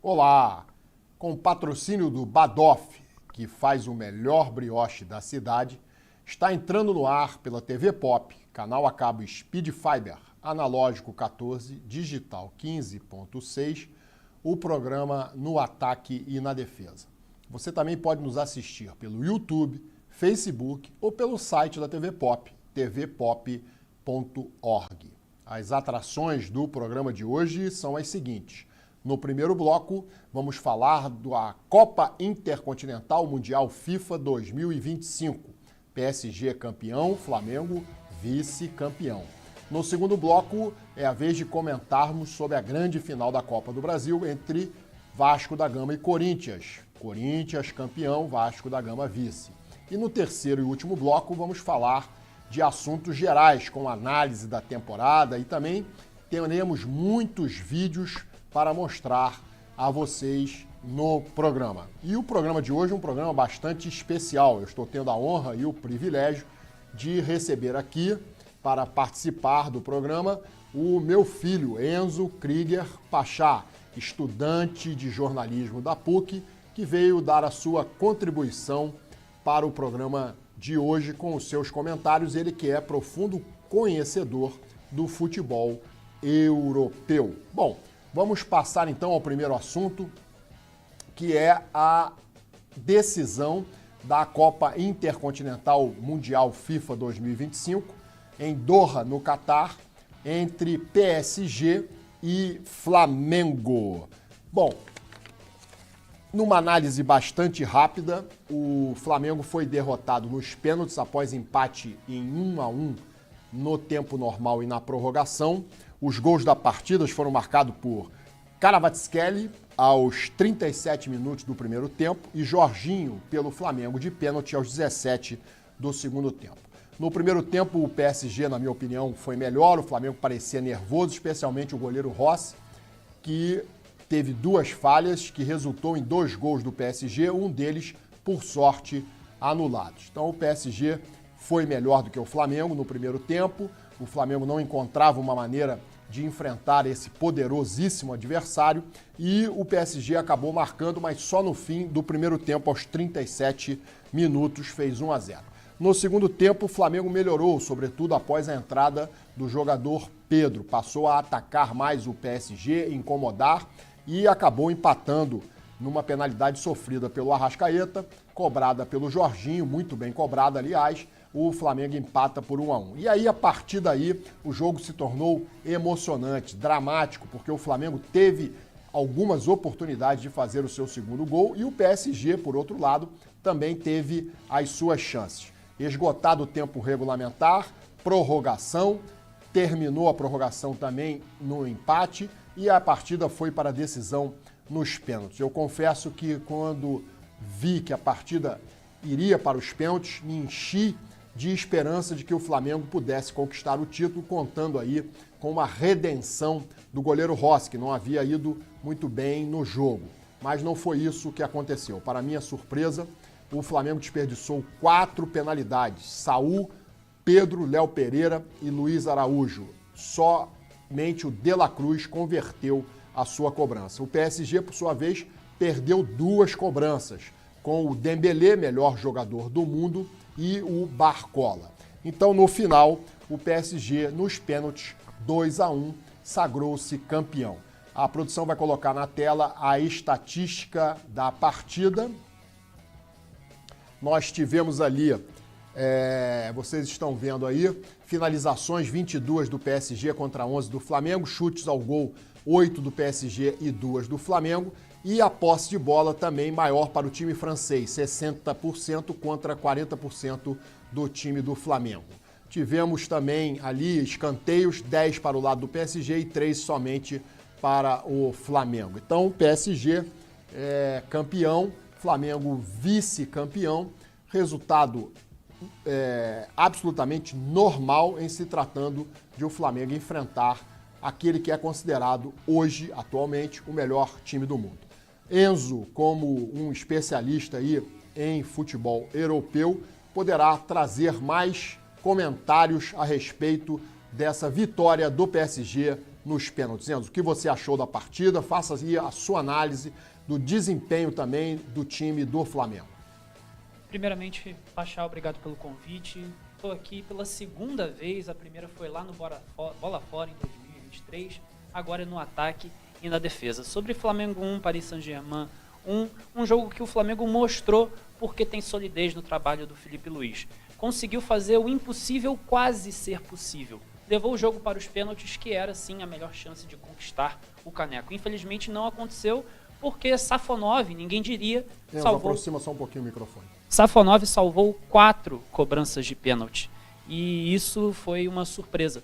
Olá! Com o patrocínio do Badoff, que faz o melhor brioche da cidade, está entrando no ar pela TV Pop, canal a cabo Speed Fiber, analógico 14, digital 15.6, o programa No Ataque e na Defesa. Você também pode nos assistir pelo YouTube, Facebook ou pelo site da TV Pop, tvpop.org. As atrações do programa de hoje são as seguintes. No primeiro bloco, vamos falar da Copa Intercontinental Mundial FIFA 2025. PSG campeão, Flamengo vice-campeão. No segundo bloco, é a vez de comentarmos sobre a grande final da Copa do Brasil entre Vasco da Gama e Corinthians. Corinthians campeão, Vasco da Gama vice. E no terceiro e último bloco, vamos falar de assuntos gerais, com análise da temporada e também teremos muitos vídeos para mostrar a vocês no programa. E o programa de hoje é um programa bastante especial. Eu estou tendo a honra e o privilégio de receber aqui, para participar do programa, o meu filho, Enzo Krieger Pachá, estudante de jornalismo da PUC, que veio dar a sua contribuição para o programa de hoje com os seus comentários. Ele que é profundo conhecedor do futebol europeu. Bom, vamos passar então ao primeiro assunto, que é a decisão da Copa Intercontinental Mundial FIFA 2025, em Doha, no Catar, entre PSG e Flamengo. Bom, numa análise bastante rápida, o Flamengo foi derrotado nos pênaltis após empate em 1-1 no tempo normal e na prorrogação. Os gols da partida foram marcados por Kvaratskhelia aos 37 minutos do primeiro tempo e Jorginho pelo Flamengo de pênalti aos 17 do segundo tempo. No primeiro tempo, o PSG, na minha opinião, foi melhor. O Flamengo parecia nervoso, especialmente o goleiro Rossi, que teve duas falhas que resultou em 2 gols do PSG, um deles, por sorte, anulados. Então o PSG foi melhor do que o Flamengo no primeiro tempo. O Flamengo não encontrava uma maneira de enfrentar esse poderosíssimo adversário e o PSG acabou marcando, mas só no fim do primeiro tempo, aos 37 minutos, fez 1-0. No segundo tempo, o Flamengo melhorou, sobretudo após a entrada do jogador Pedro. Passou a atacar mais o PSG, incomodar e acabou empatando numa penalidade sofrida pelo Arrascaeta, cobrada pelo Jorginho, muito bem cobrada, aliás. O Flamengo empata por 1-1. E aí, a partir daí, o jogo se tornou emocionante, dramático, porque o Flamengo teve algumas oportunidades de fazer o seu segundo gol e o PSG, por outro lado, também teve as suas chances. Esgotado o tempo regulamentar, prorrogação, terminou a prorrogação também no empate e a partida foi para a decisão nos pênaltis. Eu confesso que quando vi que a partida iria para os pênaltis, me enchi de esperança de que o Flamengo pudesse conquistar o título, contando aí com uma redenção do goleiro Rossi, que não havia ido muito bem no jogo. Mas não foi isso que aconteceu. Para minha surpresa, o Flamengo desperdiçou 4 penalidades. Saul, Pedro, Léo Pereira e Luiz Araújo. Somente o De La Cruz converteu a sua cobrança. O PSG, por sua vez, perdeu 2 cobranças, com o Dembélé, melhor jogador do mundo, e o Barcola. Então, no final, o PSG, nos pênaltis, 2-1, sagrou-se campeão. A produção vai colocar na tela a estatística da partida. Nós tivemos ali, vocês estão vendo aí, finalizações 22 do PSG contra 11 do Flamengo, chutes ao gol 8 do PSG e 2 do Flamengo, e a posse de bola também maior para o time francês, 60% contra 40% do time do Flamengo. Tivemos também ali escanteios, 10 para o lado do PSG e 3 somente para o Flamengo. Então o PSG é campeão, Flamengo vice-campeão, resultado absolutamente normal em se tratando de o Flamengo enfrentar aquele que é considerado hoje, atualmente, o melhor time do mundo. Enzo, como um especialista aí em futebol europeu, poderá trazer mais comentários a respeito dessa vitória do PSG nos pênaltis. Enzo, o que você achou da partida? Faça aí a sua análise do desempenho também do time do Flamengo. Primeiramente, Pachá, obrigado pelo convite. Estou aqui pela segunda vez, a primeira foi lá no Bola Fora em 2023, agora é no ataque e na defesa. Sobre Flamengo 1, Paris Saint-Germain 1, um jogo que o Flamengo mostrou porque tem solidez no trabalho do Felipe Luiz. Conseguiu fazer o impossível quase ser possível. Levou o jogo para os pênaltis, que era sim a melhor chance de conquistar o caneco. Infelizmente não aconteceu, porque Safonov, ninguém diria, salvou... Aproxima só um pouquinho o microfone. Safonov salvou 4 cobranças de pênalti. E isso foi uma surpresa.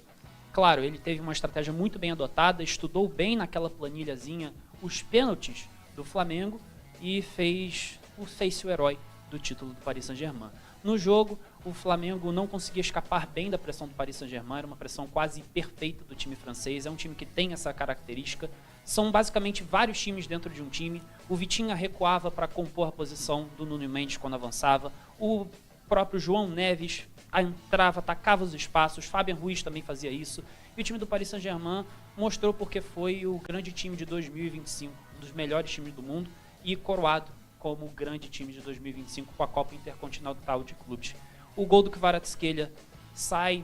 Claro, ele teve uma estratégia muito bem adotada, estudou bem naquela planilhazinha os pênaltis do Flamengo e fez-se o herói do título do Paris Saint-Germain. No jogo, o Flamengo não conseguia escapar bem da pressão do Paris Saint-Germain, era uma pressão quase perfeita do time francês, é um time que tem essa característica. São basicamente vários times dentro de um time. O Vitinha recuava para compor a posição do Nuno Mendes quando avançava. O próprio João Neves entrava, atacava os espaços. Fabian Ruiz também fazia isso. E o time do Paris Saint-Germain mostrou porque foi o grande time de 2025, um dos melhores times do mundo, e coroado como o grande time de 2025 com a Copa Intercontinental de Clubes. O gol do Kvaratskhelia sai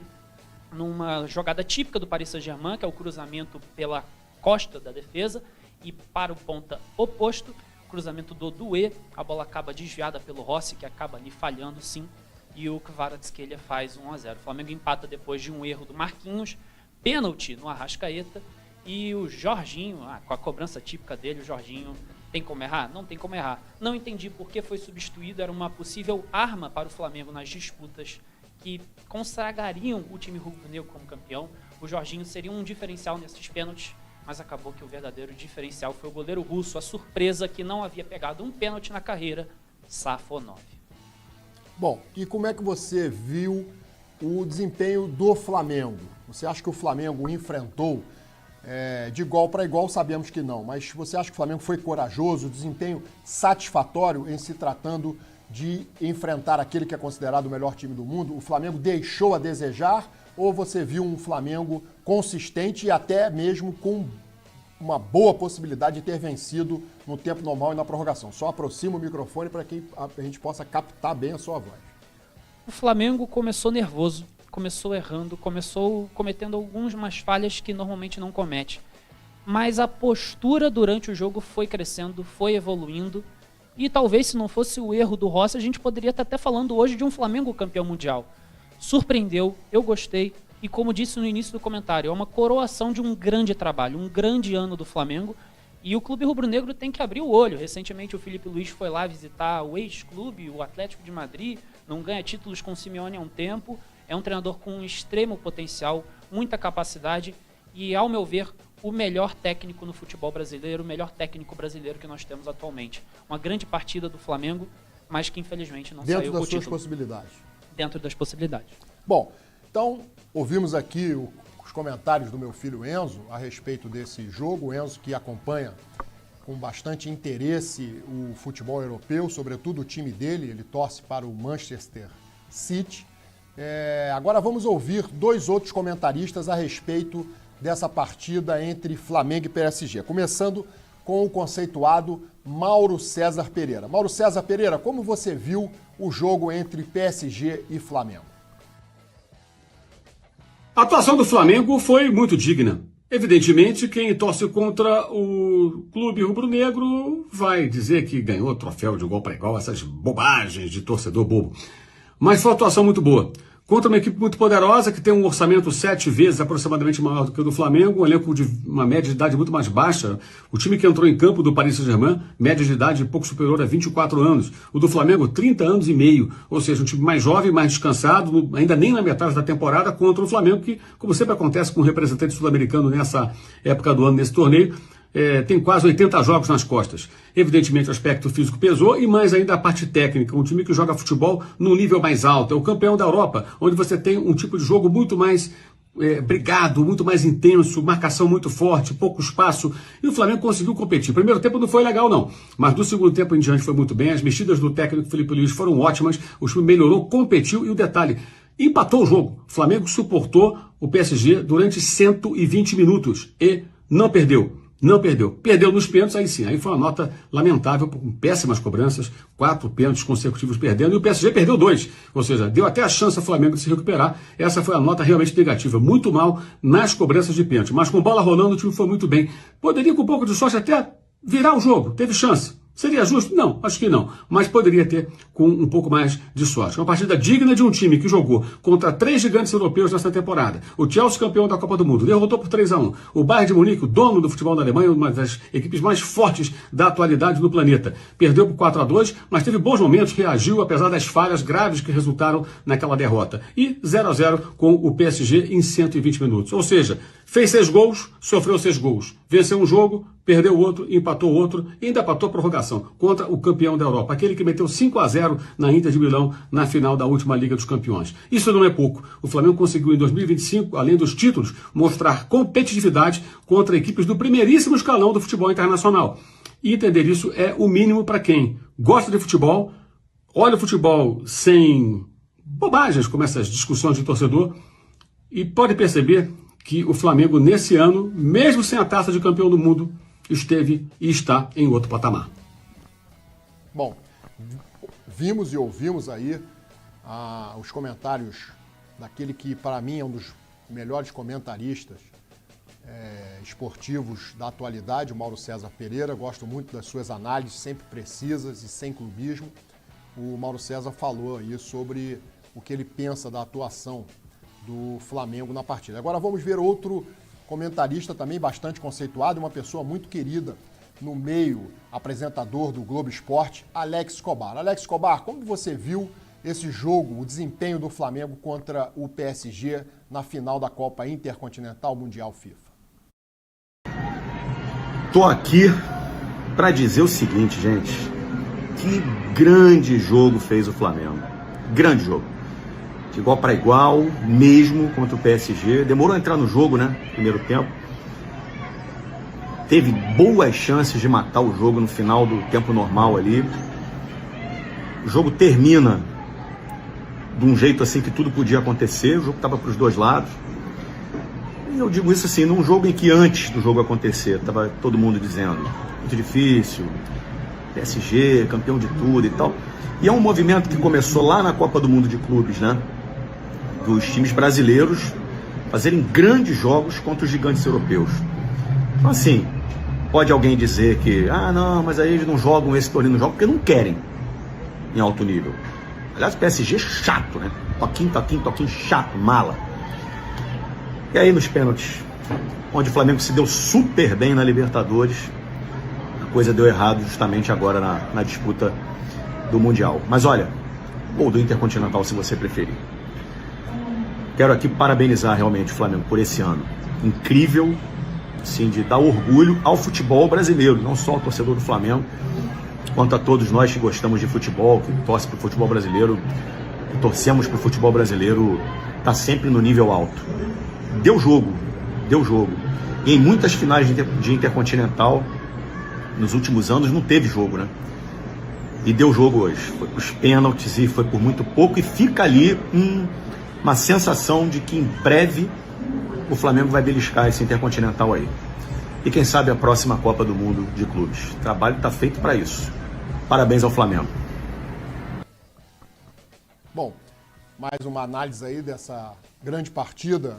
numa jogada típica do Paris Saint-Germain, que é o cruzamento pela costa da defesa e para o ponta oposto, cruzamento do Doué, a bola acaba desviada pelo Rossi, que acaba ali falhando sim, e o Kvaratskhelia faz 1-0. O Flamengo empata depois de um erro do Marquinhos, pênalti no Arrascaeta, e o Jorginho, com a cobrança típica dele, o Jorginho tem como errar? Não tem como errar. Não entendi por que foi substituído, era uma possível arma para o Flamengo nas disputas que consagrariam o time rubro-negro como campeão. O Jorginho seria um diferencial nesses pênaltis, mas acabou que o verdadeiro diferencial foi o goleiro russo, a surpresa que não havia pegado um pênalti na carreira, Safonov. Bom, e como é que você viu o desempenho do Flamengo? Você acha que o Flamengo enfrentou de igual para igual? Sabemos que não, mas você acha que o Flamengo foi corajoso, desempenho satisfatório em se tratando de enfrentar aquele que é considerado o melhor time do mundo? O Flamengo deixou a desejar ou você viu um Flamengo consistente e até mesmo com uma boa possibilidade de ter vencido no tempo normal e na prorrogação? Só aproxima o microfone para que a gente possa captar bem a sua voz. O Flamengo começou nervoso, começou errando, começou cometendo algumas falhas que normalmente não comete. Mas a postura durante o jogo foi crescendo, foi evoluindo. E talvez se não fosse o erro do Rossi, a gente poderia estar até falando hoje de um Flamengo campeão mundial. Surpreendeu, eu gostei. E como disse no início do comentário, é uma coroação de um grande trabalho, um grande ano do Flamengo. E o clube rubro-negro tem que abrir o olho. Recentemente o Felipe Luiz foi lá visitar o ex-clube, o Atlético de Madrid. Não ganha títulos com o Simeone há um tempo. É um treinador com um extremo potencial, muita capacidade e, ao meu ver, o melhor técnico no futebol brasileiro, o melhor técnico brasileiro que nós temos atualmente. Uma grande partida do Flamengo, mas que infelizmente não saiu com o título. Dentro das suas possibilidades. Dentro das possibilidades. Bom, então ouvimos aqui os comentários do meu filho Enzo a respeito desse jogo. O Enzo que acompanha com bastante interesse o futebol europeu, sobretudo o time dele, ele torce para o Manchester City. Agora vamos ouvir 2 outros comentaristas a respeito dessa partida entre Flamengo e PSG. Começando com o conceituado Mauro César Pereira. Mauro César Pereira, como você viu o jogo entre PSG e Flamengo? A atuação do Flamengo foi muito digna. Evidentemente, quem torce contra o clube rubro-negro vai dizer que ganhou o troféu de igual para igual, essas bobagens de torcedor bobo. Mas foi uma atuação muito boa. Contra uma equipe muito poderosa, que tem um orçamento 7 vezes aproximadamente maior do que o do Flamengo, um elenco de uma média de idade muito mais baixa. O time que entrou em campo do Paris Saint-Germain, média de idade pouco superior a 24 anos. O do Flamengo, 30 anos e meio. Ou seja, um time mais jovem, mais descansado, ainda nem na metade da temporada, contra o Flamengo, que, como sempre acontece com um representante sul-americano nessa época do ano, nesse torneio, tem quase 80 jogos nas costas. Evidentemente o aspecto físico pesou e mais ainda a parte técnica, um time que joga futebol num nível mais alto, é o campeão da Europa, onde você tem um tipo de jogo muito mais brigado, muito mais intenso, marcação muito forte, pouco espaço, e o Flamengo conseguiu competir. O primeiro tempo não foi legal não, mas do segundo tempo em diante foi muito bem, as mexidas do técnico Felipe Luiz foram ótimas, o time melhorou, competiu, e o detalhe, empatou o jogo. O Flamengo suportou o PSG durante 120 minutos e não perdeu. Não perdeu. Perdeu nos pênaltis, aí sim. Aí foi uma nota lamentável, com péssimas cobranças, 4 pênaltis consecutivos perdendo, e o PSG perdeu 2. Ou seja, deu até a chance ao Flamengo de se recuperar. Essa foi a nota realmente negativa. Muito mal nas cobranças de pênalti. Mas com bola rolando, o time foi muito bem. Poderia, com um pouco de sorte, até virar o jogo. Teve chance. Seria justo? Não, acho que não. Mas poderia ter com um pouco mais de sorte. Uma partida digna de um time que jogou contra 3 gigantes europeus nessa temporada. O Chelsea, campeão da Copa do Mundo, derrotou por 3-1. O Bayern de Munique, o dono do futebol da Alemanha, uma das equipes mais fortes da atualidade no planeta. Perdeu por 4-2, mas teve bons momentos, reagiu, apesar das falhas graves que resultaram naquela derrota. E 0-0 com o PSG em 120 minutos. Ou seja, fez 6 gols, sofreu 6 gols. Venceu um jogo, perdeu outro, empatou outro e ainda empatou a prorrogação contra o campeão da Europa, aquele que meteu 5-0 na Inter de Milão na final da última Liga dos Campeões. Isso não é pouco. O Flamengo conseguiu em 2025, além dos títulos, mostrar competitividade contra equipes do primeiríssimo escalão do futebol internacional. E entender isso é o mínimo para quem gosta de futebol, olha o futebol sem bobagens como essas discussões de torcedor e pode perceber que o Flamengo, nesse ano, mesmo sem a taça de campeão do mundo, esteve e está em outro patamar. Bom, vimos e ouvimos aí os comentários daquele que, para mim, é um dos melhores comentaristas esportivos da atualidade, o Mauro César Pereira. Gosto muito das suas análises, sempre precisas e sem clubismo. O Mauro César falou aí sobre o que ele pensa da atuação do Flamengo na partida. Agora vamos ver outro comentarista também bastante conceituado, uma pessoa muito querida no meio, apresentador do Globo Esporte, Alex Escobar. Alex Escobar, como você viu esse jogo, o desempenho do Flamengo contra o PSG na final da Copa Intercontinental Mundial FIFA? Tô aqui para dizer o seguinte, gente, que grande jogo fez o Flamengo. Grande jogo. De igual para igual, mesmo contra o PSG. Demorou a entrar no jogo, né? Primeiro tempo. Teve boas chances de matar o jogo no final do tempo normal ali. O jogo termina de um jeito assim que tudo podia acontecer. O jogo estava para os dois lados. E eu digo isso assim, num jogo em que antes do jogo acontecer, estava todo mundo dizendo, muito difícil, PSG, campeão de tudo e tal. E é um movimento que começou lá na Copa do Mundo de Clubes, né? Dos times brasileiros fazerem grandes jogos contra os gigantes europeus. Então assim, pode alguém dizer que, não, mas aí eles não jogam esse torneio, não jogam porque não querem em alto nível. Aliás, o PSG é chato, né? Toquinho, chato, mala. E aí nos pênaltis, onde o Flamengo se deu super bem na Libertadores, a coisa deu errado justamente agora na disputa do Mundial. Mas olha, ou do Intercontinental, se você preferir. Quero aqui parabenizar realmente o Flamengo por esse ano. Incrível, assim, de dar orgulho ao futebol brasileiro, não só ao torcedor do Flamengo, quanto a todos nós que gostamos de futebol, que torcem para o futebol brasileiro, que torcemos para o futebol brasileiro, está sempre no nível alto. Deu jogo. E em muitas finais de Intercontinental, nos últimos anos, não teve jogo, né? E deu jogo hoje. Foi para os pênaltis e foi por muito pouco. E fica ali uma sensação de que em breve o Flamengo vai beliscar esse Intercontinental aí. E quem sabe a próxima Copa do Mundo de Clubes. O trabalho está feito para isso. Parabéns ao Flamengo. Bom, mais uma análise aí dessa grande partida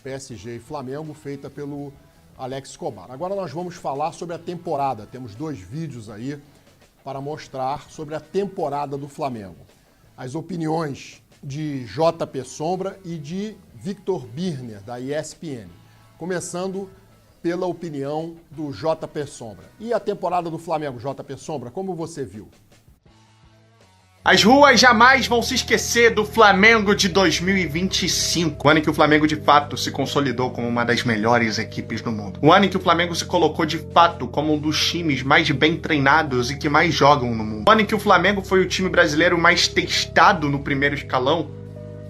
PSG e Flamengo feita pelo Alex Escobar. Agora nós vamos falar sobre a temporada. Temos 2 vídeos aí para mostrar sobre a temporada do Flamengo. As opiniões de JP Sombra e de Victor Birner, da ESPN. Começando pela opinião do JP Sombra. E a temporada do Flamengo, JP Sombra, como você viu? As ruas jamais vão se esquecer do Flamengo de 2025, o ano em que o Flamengo de fato se consolidou como uma das melhores equipes do mundo. O ano em que o Flamengo se colocou de fato como um dos times mais bem treinados e que mais jogam no mundo. O ano em que o Flamengo foi o time brasileiro mais testado no primeiro escalão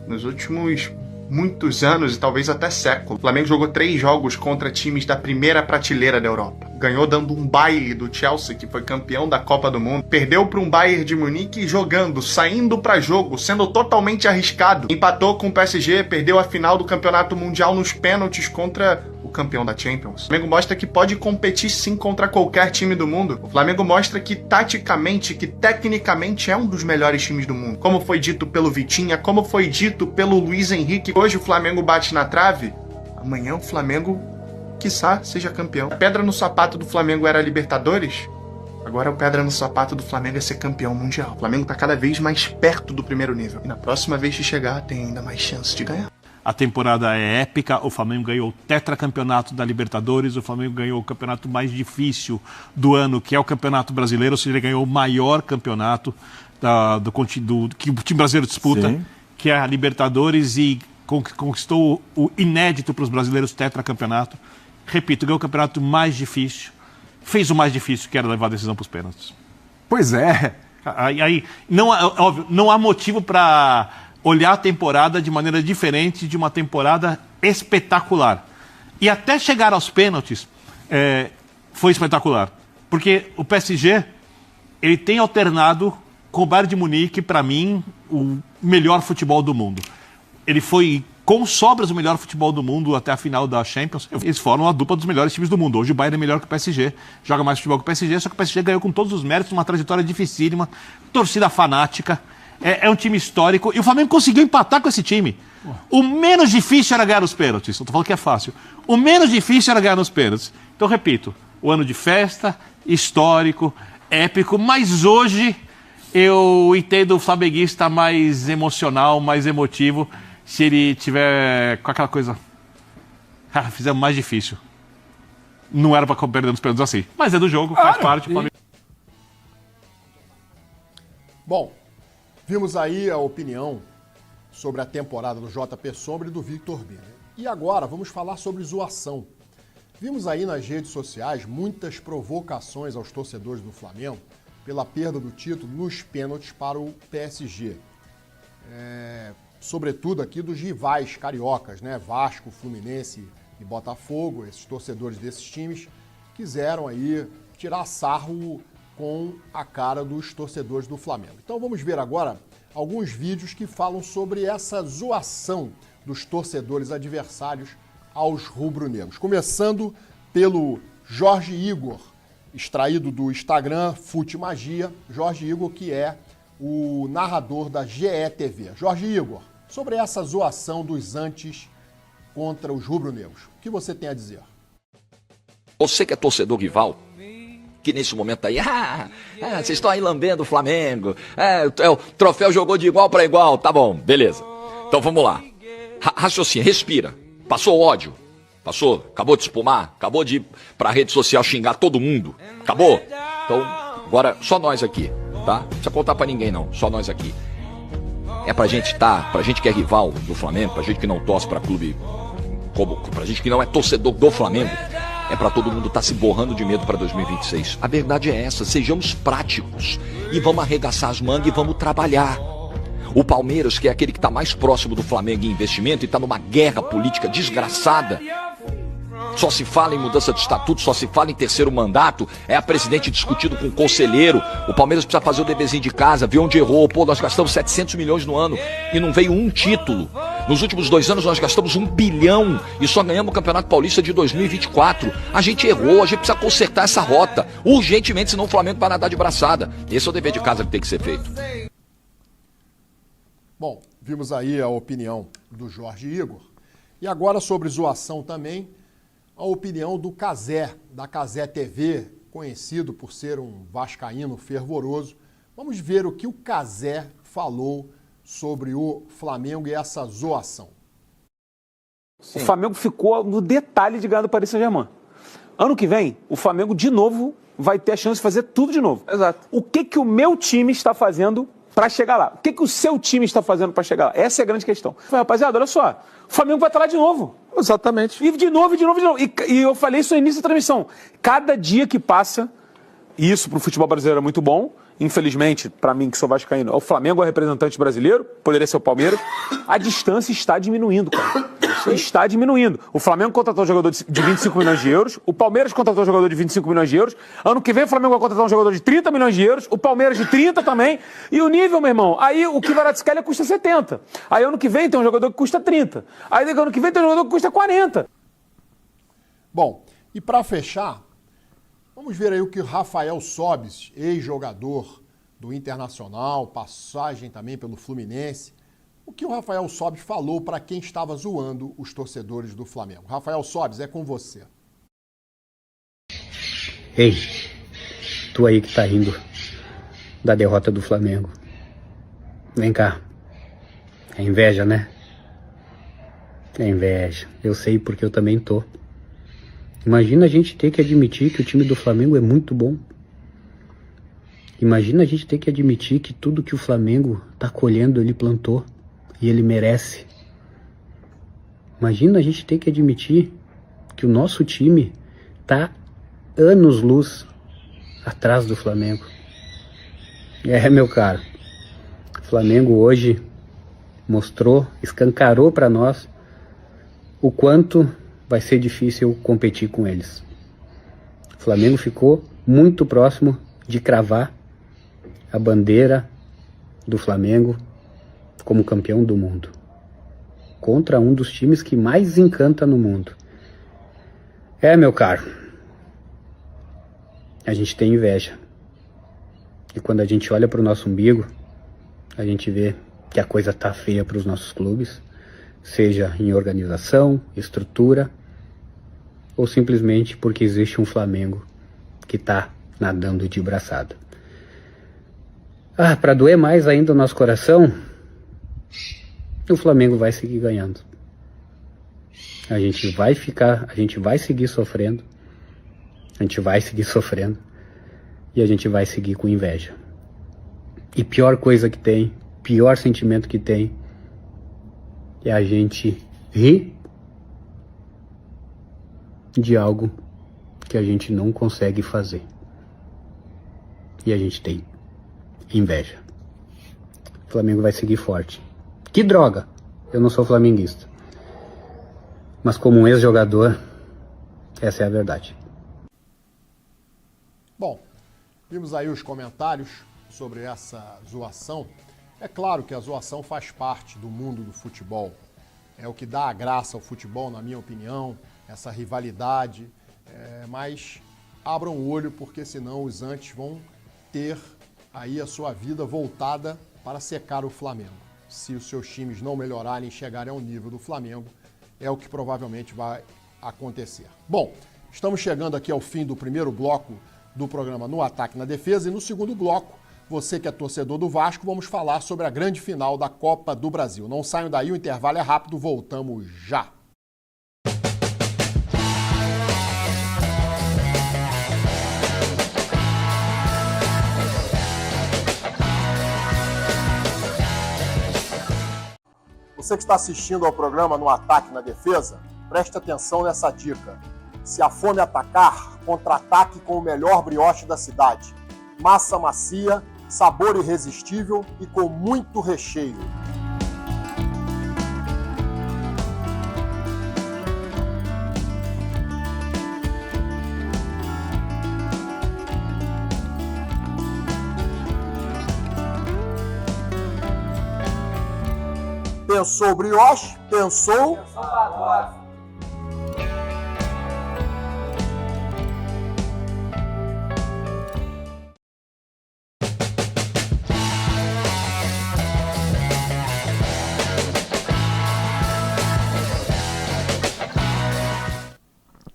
nos últimos muitos anos e talvez até século. O Flamengo jogou 3 jogos contra times da primeira prateleira da Europa. ganhou dando um baile do Chelsea, que foi campeão da Copa do Mundo. Perdeu para um Bayern de Munique jogando, saindo para jogo, sendo totalmente arriscado. Empatou com o PSG, perdeu a final do Campeonato Mundial nos pênaltis contra o campeão da Champions. O Flamengo mostra que pode competir sim contra qualquer time do mundo. O Flamengo mostra que taticamente, que tecnicamente é um dos melhores times do mundo. Como foi dito pelo Vitinha, como foi dito pelo Luiz Henrique. Hoje o Flamengo bate na trave, amanhã o Flamengo, quiçá, seja campeão. A pedra no sapato do Flamengo era a Libertadores, agora a pedra no sapato do Flamengo é ser campeão mundial. O Flamengo tá cada vez mais perto do primeiro nível. E na próxima vez que chegar, tem ainda mais chance de ganhar. A temporada é épica, o Flamengo ganhou o tetracampeonato da Libertadores, o Flamengo ganhou o campeonato mais difícil do ano, que é o Campeonato Brasileiro, ou seja, ele ganhou o maior campeonato que o time brasileiro disputa, sim, que é a Libertadores, e conquistou o inédito para os brasileiros tetracampeonato. Repito, ganhou o campeonato mais difícil, fez o mais difícil, que era levar a decisão para os pênaltis. Pois é. Aí não, óbvio, não há motivo para olhar a temporada de maneira diferente de uma temporada espetacular. E até chegar aos pênaltis, foi espetacular. Porque o PSG, ele tem alternado com o Bayern de Munique, para mim, o melhor futebol do mundo. Ele foi com sobras o melhor futebol do mundo até a final da Champions. Eles formam a dupla dos melhores times do mundo. Hoje o Bayern é melhor que o PSG, joga mais futebol que o PSG, só que o PSG ganhou com todos os méritos, uma trajetória dificílima, torcida fanática, é um time histórico, e o Flamengo conseguiu empatar com esse time. O menos difícil era ganhar os pênaltis, não estou falando que é fácil. O menos difícil era ganhar nos pênaltis. Então, repito, o ano de festa, histórico, épico, mas hoje eu entendo o flamenguista mais emocional, mais emotivo, se ele tiver com aquela coisa, fizemos mais difícil. Não era para perder nos pênaltis assim. Mas é do jogo, faz parte. Bom, vimos aí a opinião sobre a temporada do JP Sombra e do Victor B. E agora vamos falar sobre zoação. Vimos aí nas redes sociais muitas provocações aos torcedores do Flamengo pela perda do título nos pênaltis para o PSG. Sobretudo aqui dos rivais cariocas, né? Vasco, Fluminense e Botafogo, esses torcedores desses times quiseram aí tirar sarro com a cara dos torcedores do Flamengo. Então vamos ver agora alguns vídeos que falam sobre essa zoação dos torcedores adversários aos rubro-negros. Começando pelo Jorge Igor, extraído do Instagram Fute Magia. Jorge Igor, que é o narrador da GE.TV. Jorge Igor, sobre essa zoação dos antes contra os rubro-negros, o que você tem a dizer? Você que é torcedor rival, que nesse momento aí, vocês estão aí lambendo o Flamengo, o troféu jogou de igual para igual, tá bom, beleza. Então vamos lá, raciocínio, respira, passou ódio, passou, acabou de espumar, acabou de ir pra rede social xingar todo mundo, acabou? Então, agora só nós aqui, tá? Não precisa contar pra ninguém não, só nós aqui. É pra gente pra gente que é rival do Flamengo, pra gente que não torce pra clube, pra gente que não é torcedor do Flamengo, é pra todo mundo estar se borrando de medo pra 2026. A verdade é essa, sejamos práticos e vamos arregaçar as mangas e vamos trabalhar. O Palmeiras, que é aquele que está mais próximo do Flamengo em investimento e está numa guerra política desgraçada, só se fala em mudança de estatuto, só se fala em terceiro mandato, é a presidente discutido com o conselheiro. O Palmeiras precisa fazer o deverzinho de casa, ver onde errou. Pô, nós gastamos 700 milhões no ano e não veio um título. Nos últimos 2 anos nós gastamos 1 bilhão e só ganhamos o Campeonato Paulista de 2024. A gente errou, a gente precisa consertar essa rota urgentemente, senão o Flamengo vai nadar de braçada. Esse é o dever de casa que tem que ser feito. Bom, vimos aí a opinião do Jorge Igor. E agora sobre zoação também, a opinião do Cazé, da Cazé TV, conhecido por ser um vascaíno fervoroso. Vamos ver o que o Cazé falou sobre o Flamengo e essa zoação. Sim. O Flamengo ficou no detalhe de ganhar do Paris Saint-Germain. Ano que vem, o Flamengo de novo vai ter a chance de fazer tudo de novo. Exato. O que o meu time está fazendo para chegar lá? O que o seu time está fazendo para chegar lá? Essa é a grande questão. Rapaziada, olha só, o Flamengo vai estar lá de novo. Exatamente. E de novo. E eu falei isso no início da transmissão. Cada dia que passa, e isso para o futebol brasileiro é muito bom, infelizmente, para mim que sou vascaíno, o Flamengo é o representante brasileiro, poderia ser o Palmeiras, a distância está diminuindo, cara. está diminuindo. O Flamengo contratou um jogador de 25 milhões de euros, o Palmeiras contratou um jogador de 25 milhões de euros, ano que vem o Flamengo vai contratar um jogador de 30 milhões de euros, o Palmeiras de 30 também, e o nível, meu irmão, aí o Kvaratskhelia custa 70. Aí ano que vem tem um jogador que custa 30. Aí ano que vem tem um jogador que custa 40. Bom, e para fechar, vamos ver aí o que o Rafael Sobis, ex-jogador do Internacional, passagem também pelo Fluminense, o que o Rafael Sobis falou para quem estava zoando os torcedores do Flamengo. Rafael Sobis, é com você. Ei, tu aí que tá rindo da derrota do Flamengo. Vem cá. É inveja, né? É inveja. Eu sei porque eu também tô. Imagina a gente ter que admitir que o time do Flamengo é muito bom. Imagina a gente ter que admitir que tudo que o Flamengo tá colhendo ele plantou e ele merece. Imagina a gente ter que admitir que o nosso time tá anos-luz atrás do Flamengo. Meu caro, o Flamengo hoje mostrou, escancarou para nós o quanto vai ser difícil competir com eles. O Flamengo ficou muito próximo de cravar a bandeira do Flamengo como campeão do mundo, contra um dos times que mais encanta no mundo. Meu caro, a gente tem inveja. E quando a gente olha para o nosso umbigo, a gente vê que a coisa tá feia para os nossos clubes, seja em organização, estrutura, ou simplesmente porque existe um Flamengo que tá nadando de braçada. Para doer mais ainda o nosso coração, o Flamengo vai seguir ganhando. A gente vai seguir sofrendo, e a gente vai seguir com inveja. E pior coisa que tem, pior sentimento que tem, é a gente rir de algo que a gente não consegue fazer. E a gente tem inveja. O Flamengo vai seguir forte. Que droga! Eu não sou flamenguista. Mas como um ex-jogador, essa é a verdade. Bom, vimos aí os comentários sobre essa zoação. É claro que a zoação faz parte do mundo do futebol. É o que dá a graça ao futebol, na minha opinião, essa rivalidade. Mas abram o olho, porque senão os antes vão ter aí a sua vida voltada para secar o Flamengo. Se os seus times não melhorarem e chegarem ao nível do Flamengo, é o que provavelmente vai acontecer. Bom, estamos chegando aqui ao fim do primeiro bloco do programa No Ataque na Defesa, e no segundo bloco, você que é torcedor do Vasco, vamos falar sobre a grande final da Copa do Brasil. Não saiam daí, o intervalo é rápido, voltamos já. Você que está assistindo ao programa No Ataque na Defesa, preste atenção nessa dica. Se a fome atacar, contra-ataque com o melhor brioche da cidade. Massa macia, sabor irresistível e com muito recheio. Pensou brioche? Pensou pacote.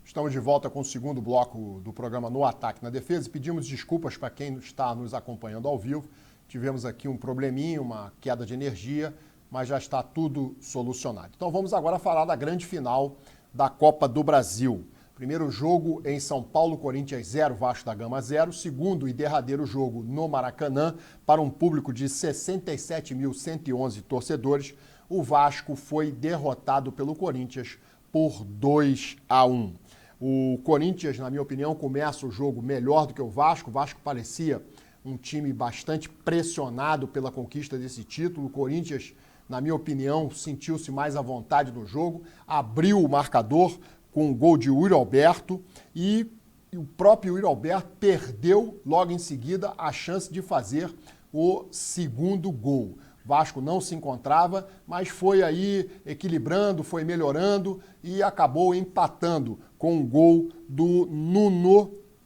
Estamos de volta com o segundo bloco do programa No Ataque na Defesa e pedimos desculpas para quem está nos acompanhando ao vivo. Tivemos aqui um probleminha, uma queda de energia, mas já está tudo solucionado. Então vamos agora falar da grande final da Copa do Brasil. Primeiro jogo em São Paulo, Corinthians 0, Vasco da Gama 0. Segundo e derradeiro jogo no Maracanã, para um público de 67.111 torcedores, o Vasco foi derrotado pelo Corinthians por 2-1. O Corinthians, na minha opinião, começa o jogo melhor do que o Vasco. O Vasco parecia um time bastante pressionado pela conquista desse título. O Corinthians, na minha opinião, sentiu-se mais à vontade no jogo, abriu o marcador com o gol de Yuri Alberto e o próprio Yuri Alberto perdeu logo em seguida a chance de fazer o segundo gol. Vasco não se encontrava, mas foi aí equilibrando, foi melhorando e acabou empatando com um gol do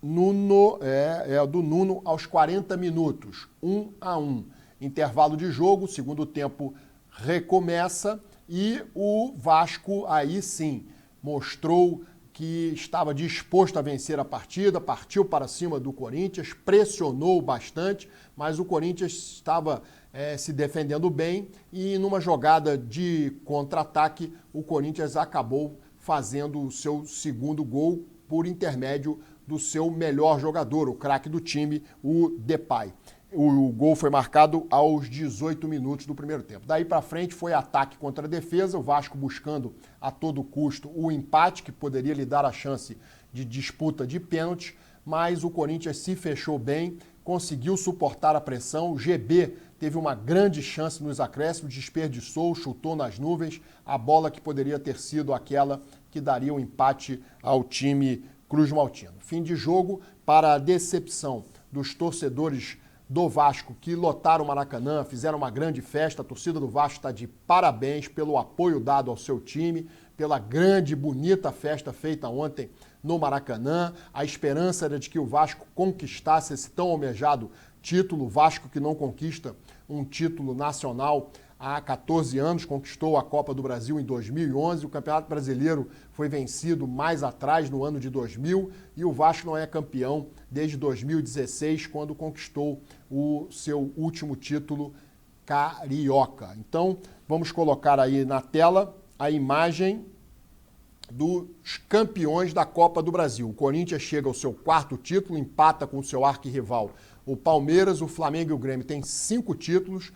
Nuno aos 40 minutos, 1-1. Intervalo de jogo, segundo tempo recomeça e o Vasco aí sim mostrou que estava disposto a vencer a partida, partiu para cima do Corinthians, pressionou bastante, mas o Corinthians estava se defendendo bem e numa jogada de contra-ataque o Corinthians acabou fazendo o seu segundo gol por intermédio do seu melhor jogador, o craque do time, o Depay. O gol foi marcado aos 18 minutos do primeiro tempo. Daí para frente foi ataque contra a defesa, o Vasco buscando a todo custo o empate, que poderia lhe dar a chance de disputa de pênalti, mas o Corinthians se fechou bem, conseguiu suportar a pressão, o GB teve uma grande chance nos acréscimos, desperdiçou, chutou nas nuvens, a bola que poderia ter sido aquela que daria o empate ao time cruzmaltino. Fim de jogo, para a decepção dos torcedores do Vasco que lotaram o Maracanã, fizeram uma grande festa. A torcida do Vasco está de parabéns pelo apoio dado ao seu time, pela grande e bonita festa feita ontem no Maracanã. A esperança era de que o Vasco conquistasse esse tão almejado título. O Vasco que não conquista um título nacional há 14 anos, conquistou a Copa do Brasil em 2011, o Campeonato Brasileiro foi vencido mais atrás, no ano de 2000, e o Vasco não é campeão desde 2016, quando conquistou o seu último título carioca. Então, vamos colocar aí na tela a imagem dos campeões da Copa do Brasil. O Corinthians chega ao seu 4º título, empata com o seu arquirrival, o Palmeiras. O Flamengo e o Grêmio têm 5 títulos,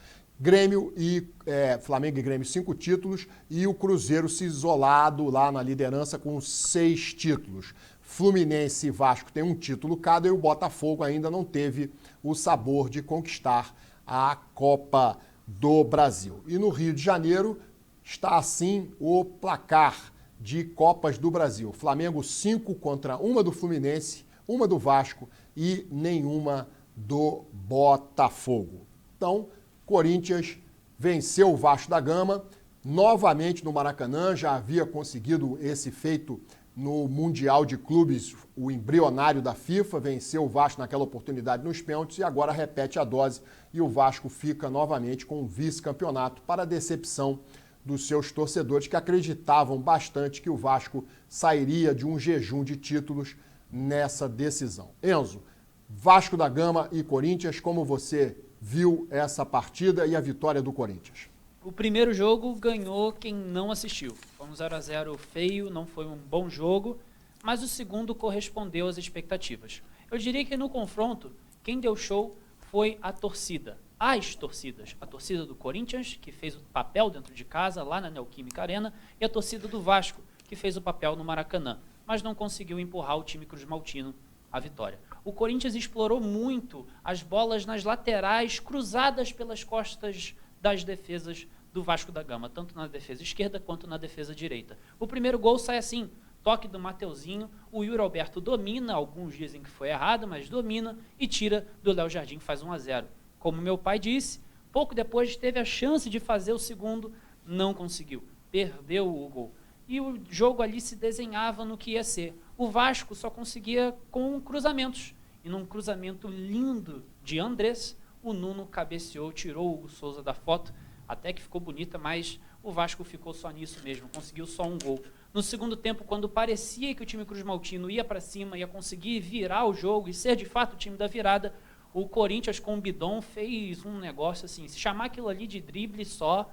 Flamengo e Grêmio 5 títulos e o Cruzeiro se isolado lá na liderança com 6 títulos. Fluminense e Vasco têm um título cada e o Botafogo ainda não teve o sabor de conquistar a Copa do Brasil. E no Rio de Janeiro está assim o placar de Copas do Brasil. Flamengo 5 contra uma do Fluminense, uma do Vasco e nenhuma do Botafogo. Então, Corinthians venceu o Vasco da Gama, novamente no Maracanã, já havia conseguido esse feito no Mundial de Clubes, o embrionário da FIFA, venceu o Vasco naquela oportunidade nos pênaltis e agora repete a dose e o Vasco fica novamente com o vice-campeonato para a decepção dos seus torcedores que acreditavam bastante que o Vasco sairia de um jejum de títulos nessa decisão. Enzo, Vasco da Gama e Corinthians, como você viu essa partida e a vitória do Corinthians? O primeiro jogo ganhou quem não assistiu. Foi um 0-0 feio, não foi um bom jogo, mas o segundo correspondeu às expectativas. Eu diria que no confronto, quem deu show foi a torcida. As torcidas. A torcida do Corinthians, que fez o papel dentro de casa, lá na Neoquímica Arena, e a torcida do Vasco, que fez o papel no Maracanã, mas não conseguiu empurrar o time cruzmaltino à vitória. O Corinthians explorou muito as bolas nas laterais, cruzadas pelas costas das defesas do Vasco da Gama, tanto na defesa esquerda quanto na defesa direita. O primeiro gol sai assim, toque do Mateuzinho, o Yuri Alberto domina, alguns dizem que foi errado, mas domina e tira do Léo Jardim, faz 1-0. Como meu pai disse, pouco depois teve a chance de fazer o segundo, não conseguiu, perdeu o gol. E o jogo ali se desenhava no que ia ser. O Vasco só conseguia com cruzamentos. E num cruzamento lindo de Andrés, o Nuno cabeceou, tirou o Hugo Souza da foto, até que ficou bonita, mas o Vasco ficou só nisso mesmo, conseguiu só um gol. No segundo tempo, quando parecia que o time cruzmaltino ia para cima, ia conseguir virar o jogo e ser de fato o time da virada, o Corinthians com o Bidon fez um negócio assim, se chamar aquilo ali de drible só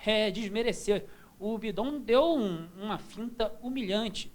é desmerecer. O Bidon deu uma finta humilhante.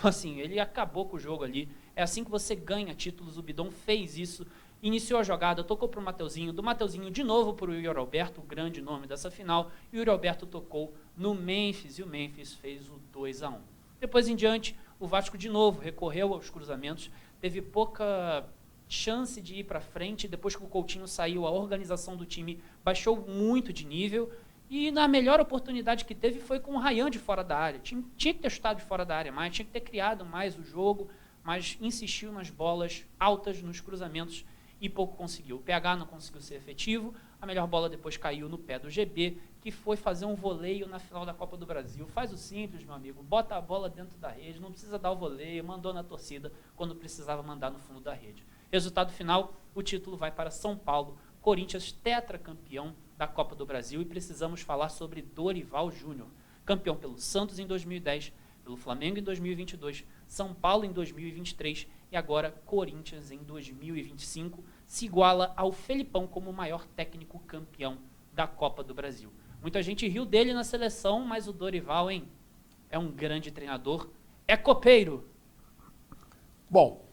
Assim, ele acabou com o jogo ali. É assim que você ganha títulos. O Bidon fez isso, iniciou a jogada, tocou para o Mateuzinho, do Mateuzinho de novo para o Yuri Alberto, o grande nome dessa final. E o Yuri Alberto tocou no Memphis e o Memphis fez o 2-1. Depois em diante, o Vasco de novo recorreu aos cruzamentos, teve pouca chance de ir para frente. Depois que o Coutinho saiu, a organização do time baixou muito de nível E na melhor oportunidade que teve foi com o Ryan de fora da área. Tinha que ter chutado de fora da área mais, tinha que ter criado mais o jogo, mas insistiu nas bolas altas, nos cruzamentos e pouco conseguiu. O PH não conseguiu ser efetivo, a melhor bola depois caiu no pé do GB, que foi fazer um voleio na final da Copa do Brasil. Faz o simples, meu amigo, bota a bola dentro da rede, não precisa dar o voleio, mandou na torcida quando precisava mandar no fundo da rede. Resultado final, o título vai para São Paulo, Corinthians tetracampeão da Copa do Brasil, e precisamos falar sobre Dorival Júnior, campeão pelo Santos em 2010, pelo Flamengo em 2022, São Paulo em 2023 e agora Corinthians em 2025, se iguala ao Felipão como o maior técnico campeão da Copa do Brasil. Muita gente riu dele na seleção, mas o Dorival, hein, é um grande treinador, é copeiro. Bom,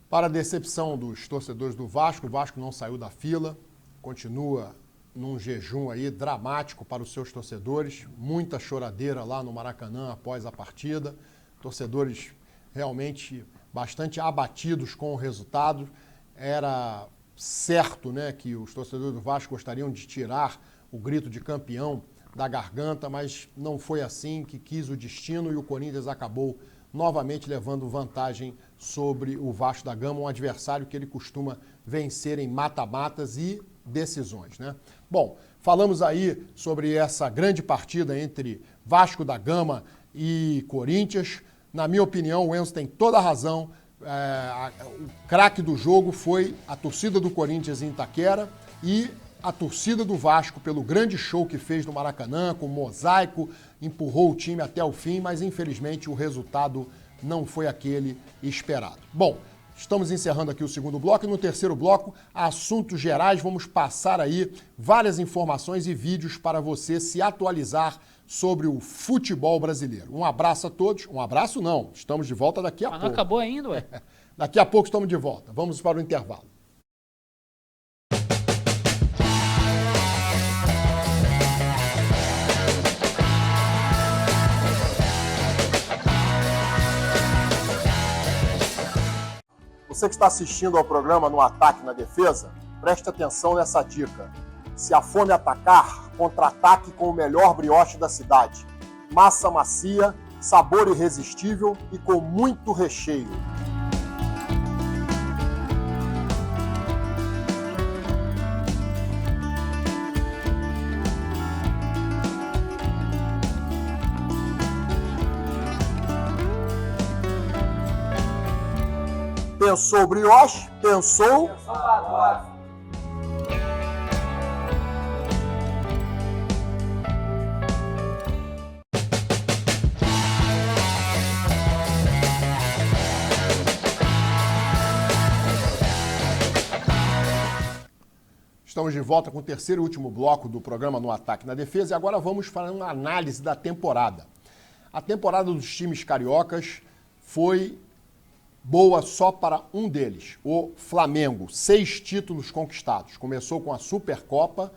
para a decepção dos torcedores do Vasco, o Vasco não saiu da fila, continua num jejum aí dramático para os seus torcedores, muita choradeira lá no Maracanã após a partida, torcedores realmente bastante abatidos com o resultado. Era certo, né, que os torcedores do Vasco gostariam de tirar o grito de campeão da garganta, mas não foi assim que quis o destino e o Corinthians acabou novamente levando vantagem sobre o Vasco da Gama, um adversário que ele costuma vencer em mata-matas e decisões, né? Bom, falamos aí sobre essa grande partida entre Vasco da Gama e Corinthians. Na minha opinião, o Enzo tem toda a razão. O craque do jogo foi a torcida do Corinthians em Itaquera e a torcida do Vasco pelo grande show que fez no Maracanã, com mosaico, empurrou o time até o fim, mas infelizmente o resultado não foi aquele esperado. Bom, estamos encerrando aqui o segundo bloco e no terceiro bloco, assuntos gerais, vamos passar aí várias informações e vídeos para você se atualizar sobre o futebol brasileiro. Um abraço a todos. Um abraço não, estamos de volta daqui a pouco. Não acabou ainda, ué? Daqui a pouco estamos de volta. Vamos para o intervalo. Você que está assistindo ao programa No Ataque na Defesa, preste atenção nessa dica. Se a fome atacar, contra-ataque com o melhor brioche da cidade. Massa macia, sabor irresistível e com muito recheio. Pensou brioche? Pensou? Estamos de volta com o terceiro e último bloco do programa No Ataque na Defesa e agora vamos fazer uma análise da temporada. A temporada dos times cariocas foi boa só para um deles, o Flamengo. 6 títulos conquistados. Começou com a Supercopa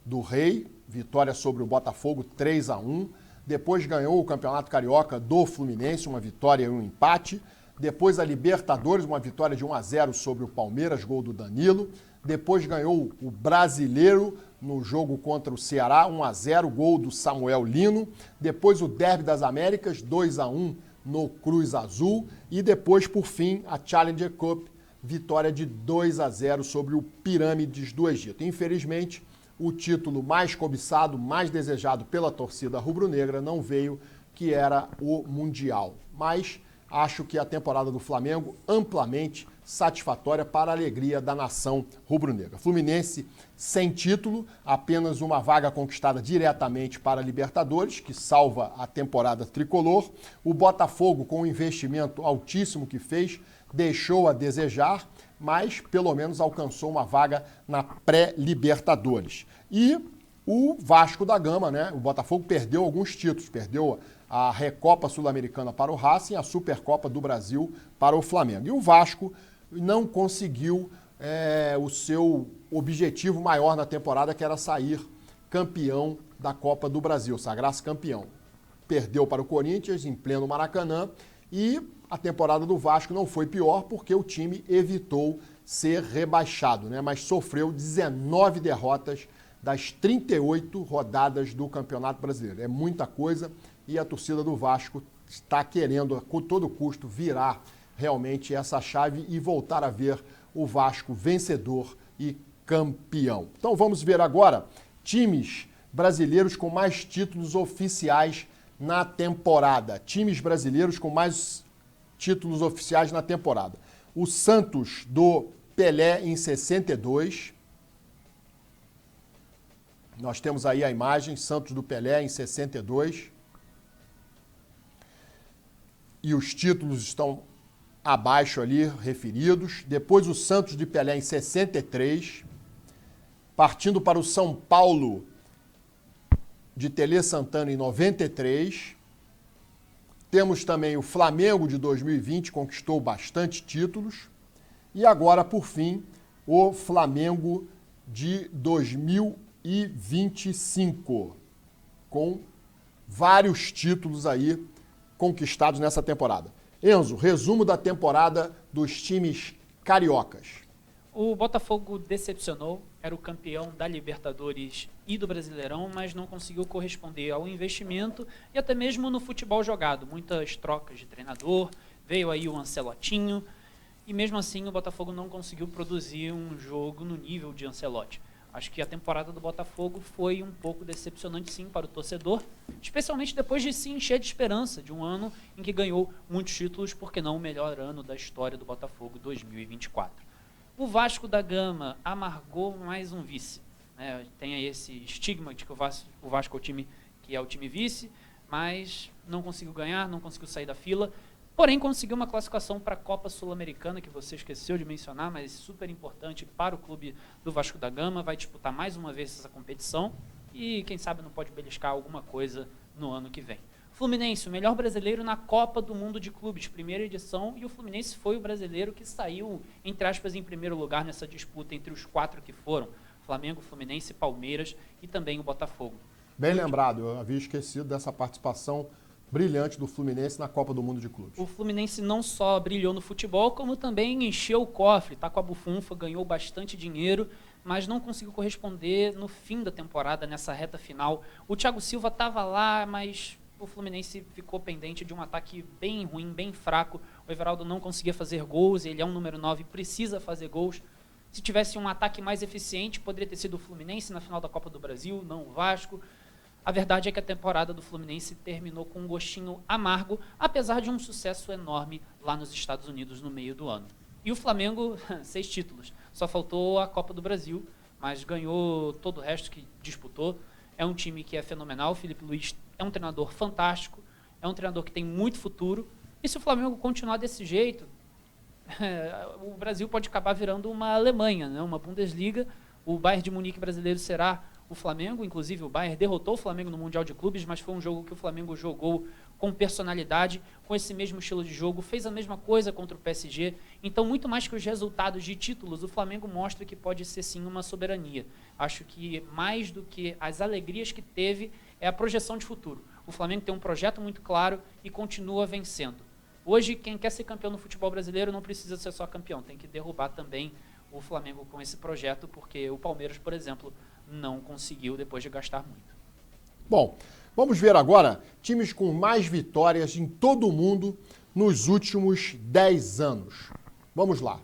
do Rei, vitória sobre o Botafogo 3-1. Depois ganhou o Campeonato Carioca do Fluminense, uma vitória e um empate. Depois a Libertadores, uma vitória de 1-0 sobre o Palmeiras, gol do Danilo. Depois ganhou o Brasileiro no jogo contra o Ceará, 1-0, gol do Samuel Lino. Depois o Derby das Américas, 2-1 no Cruz Azul. E depois, por fim, a Challenger Cup, vitória de 2-0 sobre o Pirâmides do Egito. Infelizmente, o título mais cobiçado, mais desejado pela torcida rubro-negra não veio, que era o Mundial. Mas acho que a temporada do Flamengo amplamente satisfatória para a alegria da nação rubro-negra. Fluminense sem título, apenas uma vaga conquistada diretamente para a Libertadores, que salva a temporada tricolor. O Botafogo, com o investimento altíssimo que fez, deixou a desejar, mas pelo menos alcançou uma vaga na pré-Libertadores. E o Vasco da Gama, né? O Botafogo perdeu alguns títulos, perdeu a Recopa Sul-Americana para o Racing, a Supercopa do Brasil para o Flamengo. E o Vasco não conseguiu o seu objetivo maior na temporada, que era sair campeão da Copa do Brasil, sagrar-se campeão. Perdeu para o Corinthians em pleno Maracanã e a temporada do Vasco não foi pior porque o time evitou ser rebaixado, né? Mas sofreu 19 derrotas das 38 rodadas do Campeonato Brasileiro. É muita coisa e a torcida do Vasco está querendo, a todo custo, virar realmente essa chave e voltar a ver o Vasco vencedor e campeão. Então vamos ver agora times brasileiros com mais títulos oficiais na temporada. Times brasileiros com mais títulos oficiais na temporada. O Santos do Pelé em 62. Nós temos aí a imagem, Santos do Pelé em 62. E os títulos estão abaixo ali, referidos. Depois o Santos de Pelé em 63. Partindo para o São Paulo de Tele Santana em 93. Temos também o Flamengo de 2020, conquistou bastante títulos. E agora, por fim, o Flamengo de 2025, com vários títulos aí conquistados nessa temporada. Enzo, resumo da temporada dos times cariocas. O Botafogo decepcionou, era o campeão da Libertadores e do Brasileirão, mas não conseguiu corresponder ao investimento e até mesmo no futebol jogado. Muitas trocas de treinador, veio aí o Ancelotinho e mesmo assim o Botafogo não conseguiu produzir um jogo no nível de Ancelotti. Acho que a temporada do Botafogo foi um pouco decepcionante, sim, para o torcedor, especialmente depois de se encher de esperança de um ano em que ganhou muitos títulos, porque não o melhor ano da história do Botafogo, 2024. O Vasco da Gama amargou mais um vice. Né? Tem aí esse estigma de que o Vasco é o time que é o time vice, mas não conseguiu ganhar, não conseguiu sair da fila. Porém, conseguiu uma classificação para a Copa Sul-Americana, que você esqueceu de mencionar, mas super importante para o clube do Vasco da Gama. Vai disputar mais uma vez essa competição e, quem sabe, não pode beliscar alguma coisa no ano que vem. Fluminense, o melhor brasileiro na Copa do Mundo de Clubes, primeira edição, e o Fluminense foi o brasileiro que saiu, entre aspas, em primeiro lugar nessa disputa entre os 4 que foram, Flamengo, Fluminense, Palmeiras e também o Botafogo. Bem lembrado, eu havia esquecido dessa participação brilhante do Fluminense na Copa do Mundo de Clubes. O Fluminense não só brilhou no futebol, como também encheu o cofre, tá com a bufunfa, ganhou bastante dinheiro, mas não conseguiu corresponder no fim da temporada, nessa reta final. O Thiago Silva estava lá, mas o Fluminense ficou pendente de um ataque bem ruim, bem fraco. O Everaldo não conseguia fazer gols, ele é um número 9, precisa fazer gols. Se tivesse um ataque mais eficiente, poderia ter sido o Fluminense na final da Copa do Brasil, não o Vasco. A verdade é que a temporada do Fluminense terminou com um gostinho amargo, apesar de um sucesso enorme lá nos Estados Unidos no meio do ano. E o Flamengo, 6 títulos. Só faltou a Copa do Brasil, mas ganhou todo o resto que disputou. É um time que é fenomenal. O Felipe Luiz é um treinador fantástico, é um treinador que tem muito futuro. E se o Flamengo continuar desse jeito, o Brasil pode acabar virando uma Alemanha, né? Uma Bundesliga. O Bayern de Munique brasileiro será o Flamengo, inclusive o Bayern derrotou o Flamengo no Mundial de Clubes, mas foi um jogo que o Flamengo jogou com personalidade, com esse mesmo estilo de jogo, fez a mesma coisa contra o PSG. Então, muito mais que os resultados de títulos, o Flamengo mostra que pode ser sim uma soberania. Acho que mais do que as alegrias que teve é a projeção de futuro. O Flamengo tem um projeto muito claro e continua vencendo. Hoje, quem quer ser campeão no futebol brasileiro não precisa ser só campeão, tem que derrubar também o Flamengo com esse projeto, porque o Palmeiras, por exemplo, não conseguiu depois de gastar muito. Bom, vamos ver agora times com mais vitórias em todo o mundo nos últimos 10 anos. Vamos lá.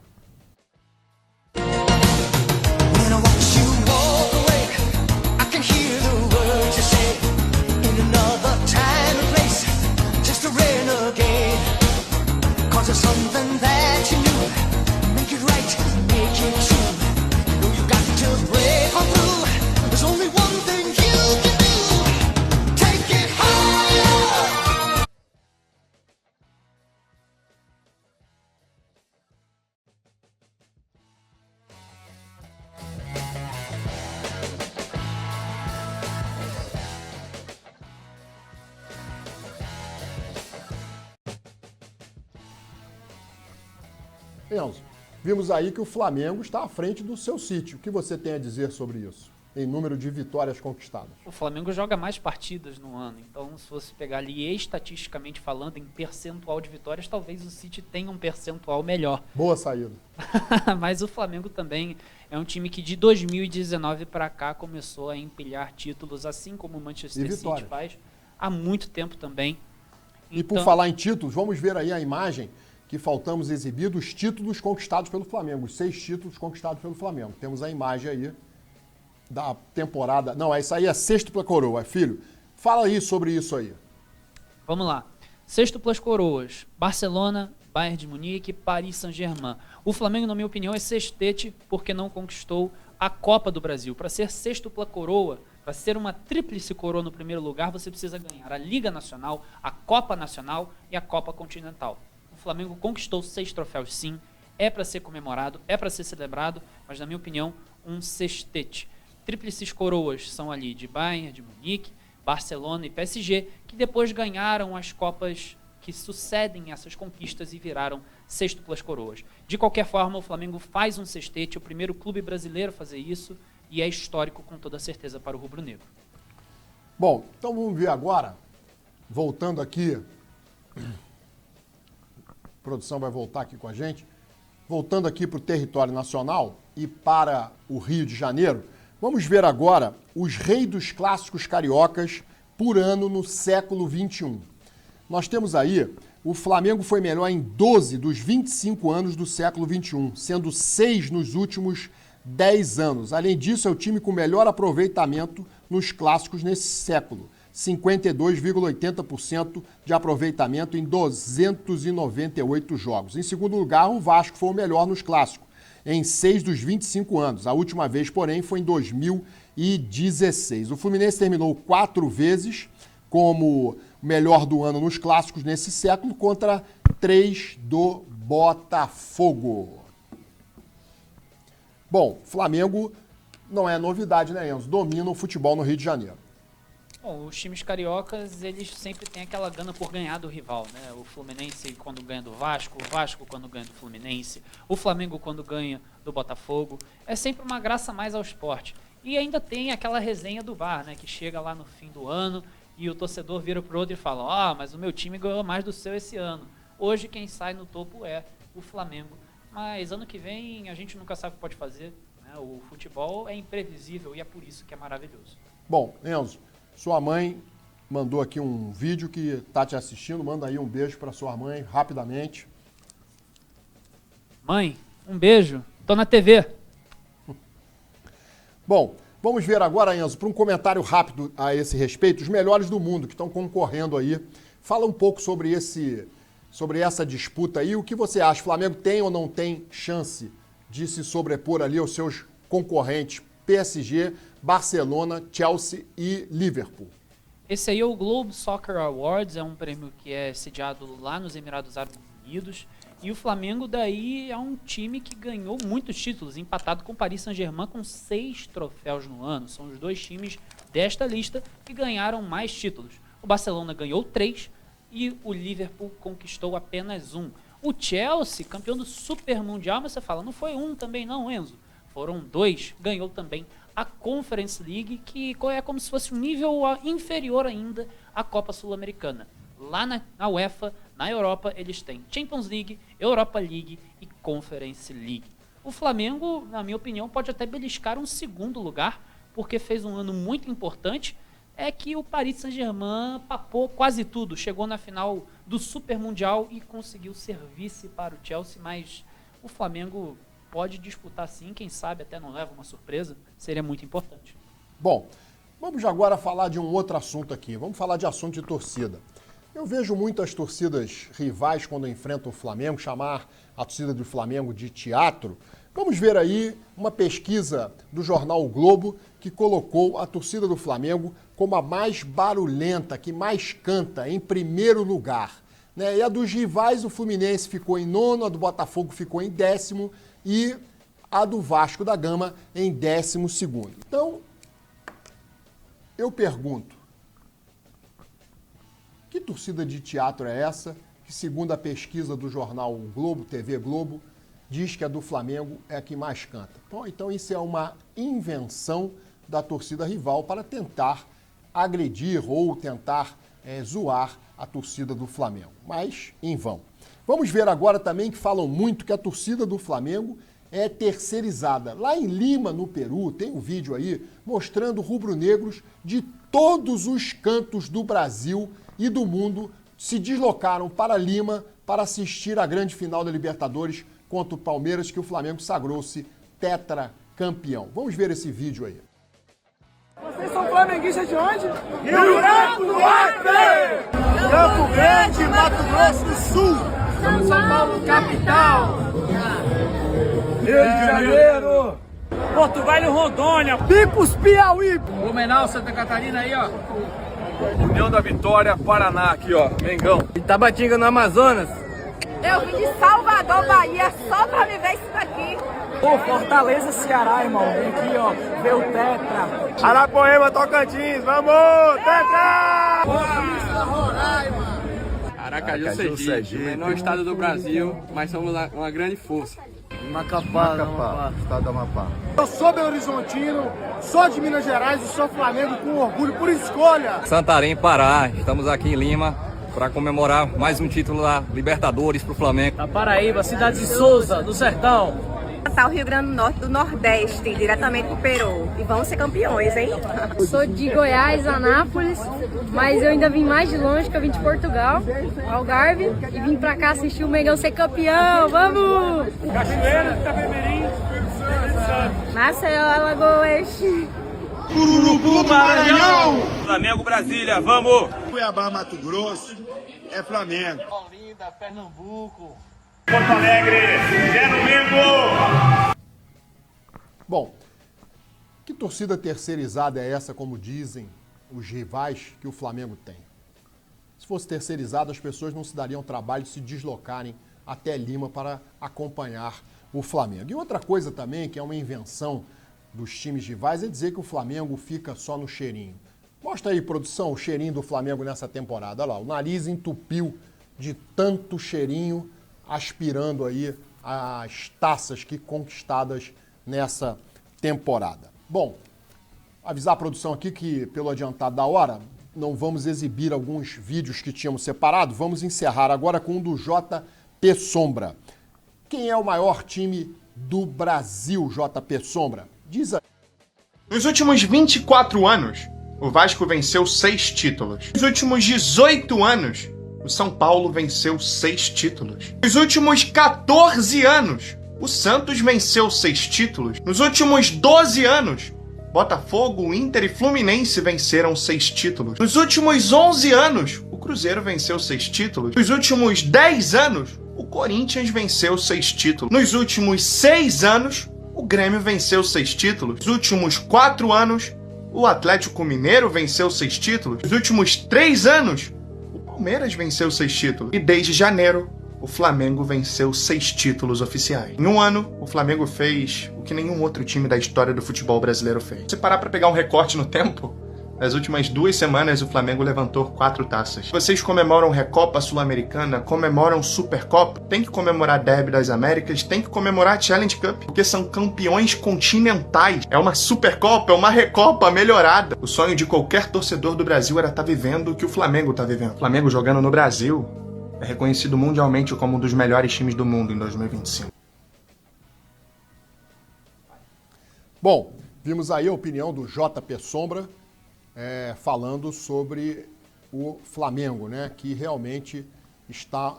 Enzo, vimos aí que o Flamengo está à frente do seu sítio. O que você tem a dizer sobre isso, em número de vitórias conquistadas? O Flamengo joga mais partidas no ano, então se fosse pegar ali estatisticamente falando, em percentual de vitórias, talvez o City tenha um percentual melhor. Boa saída. Mas o Flamengo também é um time que de 2019 para cá começou a empilhar títulos, assim como o Manchester City faz há muito tempo também. E por falar em títulos, vamos ver aí a imagem que faltamos exibir dos títulos conquistados pelo Flamengo, os 6 títulos conquistados pelo Flamengo. Temos a imagem aí da temporada. Não, isso aí é sextupla coroa, filho. Fala aí sobre isso aí. Vamos lá. Sextuplas coroas. Barcelona, Bayern de Munique, Paris Saint-Germain. O Flamengo, na minha opinião, é sextete porque não conquistou a Copa do Brasil. Para ser sextupla coroa, para ser uma tríplice coroa no primeiro lugar, você precisa ganhar a Liga Nacional, a Copa Nacional e a Copa Continental. O Flamengo conquistou 6 troféus, sim. É para ser comemorado, é para ser celebrado, mas, na minha opinião, um sextete. Tríplices coroas são ali de Bayern, de Munique, Barcelona e PSG, que depois ganharam as Copas que sucedem essas conquistas e viraram sextuplas coroas. De qualquer forma, o Flamengo faz um sextete, o primeiro clube brasileiro a fazer isso, e é histórico com toda certeza para o rubro-negro. Bom, então vamos ver agora, voltando aqui, a produção vai voltar aqui com a gente, voltando aqui para o território nacional e para o Rio de Janeiro, vamos ver agora os reis dos clássicos cariocas por ano no século XXI. Nós temos aí, o Flamengo foi melhor em 12 dos 25 anos do século XXI, sendo 6 nos últimos 10 anos. Além disso, é o time com melhor aproveitamento nos clássicos nesse século. 52,80% de aproveitamento em 298 jogos. Em segundo lugar, o Vasco foi o melhor nos clássicos, em 6 dos 25 anos. A última vez, porém, foi em 2016. O Fluminense terminou 4 vezes como melhor do ano nos clássicos nesse século, contra 3 do Botafogo. Bom, Flamengo não é novidade, né, Enzo? Domina o futebol no Rio de Janeiro. Bom, os times cariocas, eles sempre têm aquela gana por ganhar do rival, né? O Fluminense quando ganha do Vasco, o Vasco quando ganha do Fluminense, o Flamengo quando ganha do Botafogo. É sempre uma graça a mais ao esporte. E ainda tem aquela resenha do VAR, né? Que chega lá no fim do ano e o torcedor vira pro outro e fala: mas o meu time ganhou mais do seu esse ano. Hoje quem sai no topo é o Flamengo. Mas ano que vem a gente nunca sabe o que pode fazer, né? O futebol é imprevisível e é por isso que é maravilhoso. Bom, Enzo, sua mãe mandou aqui um vídeo que tá te assistindo. Manda aí um beijo para sua mãe, rapidamente. Mãe, um beijo. Tô na TV. Bom, vamos ver agora, Enzo, para um comentário rápido a esse respeito, os melhores do mundo que estão concorrendo aí. Fala um pouco sobre essa disputa aí. O que você acha? O Flamengo tem ou não tem chance de se sobrepor ali aos seus concorrentes PSG, Barcelona, Chelsea e Liverpool? Esse aí é o Globe Soccer Awards, é um prêmio que é sediado lá nos Emirados Árabes Unidos. E o Flamengo daí é um time que ganhou muitos títulos, empatado com o Paris Saint-Germain com 6 troféus no ano. São os 2 times desta lista que ganharam mais títulos. O Barcelona ganhou 3 e o Liverpool conquistou apenas 1. O Chelsea, campeão do Super Mundial, mas você fala, não foi 1 também não, Enzo? Foram 2, ganhou também a Conference League, que é como se fosse um nível inferior ainda à Copa Sul-Americana. Lá na UEFA, na Europa, eles têm Champions League, Europa League e Conference League. O Flamengo, na minha opinião, pode até beliscar um segundo lugar, porque fez um ano muito importante. É que o Paris Saint-Germain papou quase tudo, chegou na final do Super Mundial e conseguiu ser vice para o Chelsea, mas o Flamengo pode disputar sim, quem sabe até não leva uma surpresa, seria muito importante. Bom, vamos agora falar de um outro assunto aqui, vamos falar de assunto de torcida. Eu vejo muitas torcidas rivais quando enfrentam o Flamengo, chamar a torcida do Flamengo de teatro. Vamos ver aí uma pesquisa do jornal O Globo que colocou a torcida do Flamengo como a mais barulhenta, que mais canta, em primeiro lugar. Né? E a dos rivais, o Fluminense ficou em 9º, a do Botafogo ficou em 10º e a do Vasco da Gama em 12º. Então, eu pergunto, que torcida de teatro é essa que, segundo a pesquisa do jornal O Globo, TV Globo, diz que a do Flamengo é a que mais canta? Bom, então isso é uma invenção da torcida rival para tentar agredir ou tentar zoar a torcida do Flamengo, mas em vão. Vamos ver agora também que falam muito que a torcida do Flamengo é terceirizada. Lá em Lima, no Peru, tem um vídeo aí mostrando rubro-negros de todos os cantos do Brasil e do mundo se deslocaram para Lima para assistir a grande final da Libertadores contra o Palmeiras, que o Flamengo sagrou-se tetracampeão. Vamos ver esse vídeo aí. Vocês são flamenguistas de onde? Rio Branco do Acre! Campo Grande, Mato Grosso do Sul! São Paulo, capital! Rio de Janeiro! Porto Velho, Rondônia! Picos, Piauí! Blumenau, Santa Catarina aí, ó. União da Vitória, Paraná aqui, ó. Mengão. Itabatinga, no Amazonas. Eu vim de Salvador, Bahia, só pra me ver isso daqui. Pô, Fortaleza, Ceará, irmão. Vem aqui, ó, ver o Tetra. Arapoema, Tocantins, vamos! Tetra! Roraima. Aracaju, Sergipe, o menor estado do Brasil, mas somos uma grande força. Macapá, estado do Amapá. Eu sou Belo Horizontino, sou de Minas Gerais e sou Flamengo com orgulho, por escolha. Santarém, Pará, estamos aqui em Lima para comemorar mais um título da Libertadores pro Flamengo. Da Paraíba, cidade de Souza, do Sertão. Tá o Rio Grande do Norte, do Nordeste, diretamente pro Peru. E vamos ser campeões, hein? Sou de Goiás, Anápolis, mas eu ainda vim mais de longe, que eu vim de Portugal, Algarve, e vim pra cá assistir o Mengão ser campeão. Vamos! Cachoeira, Itapemirim, Maceió, Alagoas. Urubu, Maranhão. Flamengo, Brasília, vamos! Cuiabá, Mato Grosso, é Flamengo. Olinda, Pernambuco. Porto Alegre, é domingo! Bom, que torcida terceirizada é essa, como dizem os rivais que o Flamengo tem? Se fosse terceirizado, as pessoas não se dariam trabalho de se deslocarem até Lima para acompanhar o Flamengo. E outra coisa também, que é uma invenção dos times rivais, é dizer que o Flamengo fica só no cheirinho. Mostra aí, produção, o cheirinho do Flamengo nessa temporada. Olha lá, o nariz entupiu de tanto cheirinho, aspirando aí as taças que conquistadas nessa temporada. Bom, avisar a produção aqui que, pelo adiantado da hora, não vamos exibir alguns vídeos que tínhamos separado. Vamos encerrar agora com um do JP Sombra. Quem é o maior time do Brasil, JP Sombra? Diz aí. Nos últimos 24 anos, o Vasco venceu 6 títulos. Nos últimos 18 anos, o São Paulo venceu 6 títulos. Nos últimos 14 anos, o Santos venceu 6 títulos. Nos últimos 12 anos, Botafogo, Inter e Fluminense venceram 6 títulos. Nos últimos 11 anos, o Cruzeiro venceu 6 títulos. Nos últimos 10 anos, o Corinthians venceu 6 títulos. Nos últimos 6 anos, o Grêmio venceu 6 títulos. Nos últimos 4 anos, o Atlético Mineiro venceu 6 títulos. Nos últimos 3 anos, Palmeiras venceu 6 títulos. E desde janeiro, o Flamengo venceu 6 títulos oficiais. Em um ano, o Flamengo fez o que nenhum outro time da história do futebol brasileiro fez. Se parar pra pegar um recorte no tempo, nas últimas 2 semanas o Flamengo levantou 4 taças. Vocês comemoram Recopa Sul-Americana, comemoram Supercopa, tem que comemorar Derby das Américas, tem que comemorar a Challenge Cup, porque são campeões continentais. É uma Supercopa, é uma Recopa melhorada. O sonho de qualquer torcedor do Brasil era estar vivendo o que o Flamengo está vivendo. O Flamengo jogando no Brasil é reconhecido mundialmente como um dos melhores times do mundo em 2025. Bom, vimos aí a opinião do JP Sombra, falando sobre o Flamengo, né, que realmente está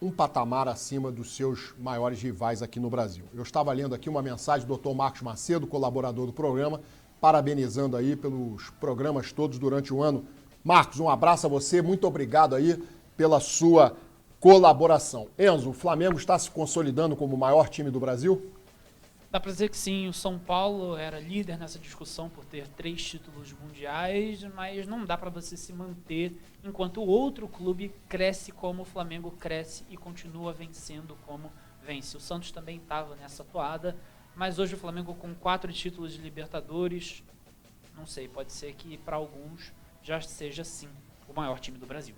um patamar acima dos seus maiores rivais aqui no Brasil. Eu estava lendo aqui uma mensagem do Dr. Marcos Macedo, colaborador do programa, parabenizando aí pelos programas todos durante o ano. Marcos, um abraço a você, muito obrigado aí pela sua colaboração. Enzo, o Flamengo está se consolidando como o maior time do Brasil? Dá para dizer que sim, o São Paulo era líder nessa discussão por ter 3 títulos mundiais, mas não dá para você se manter enquanto o outro clube cresce como o Flamengo cresce e continua vencendo como vence. O Santos também estava nessa toada, mas hoje o Flamengo com 4 títulos de Libertadores, não sei, pode ser que para alguns já seja sim o maior time do Brasil.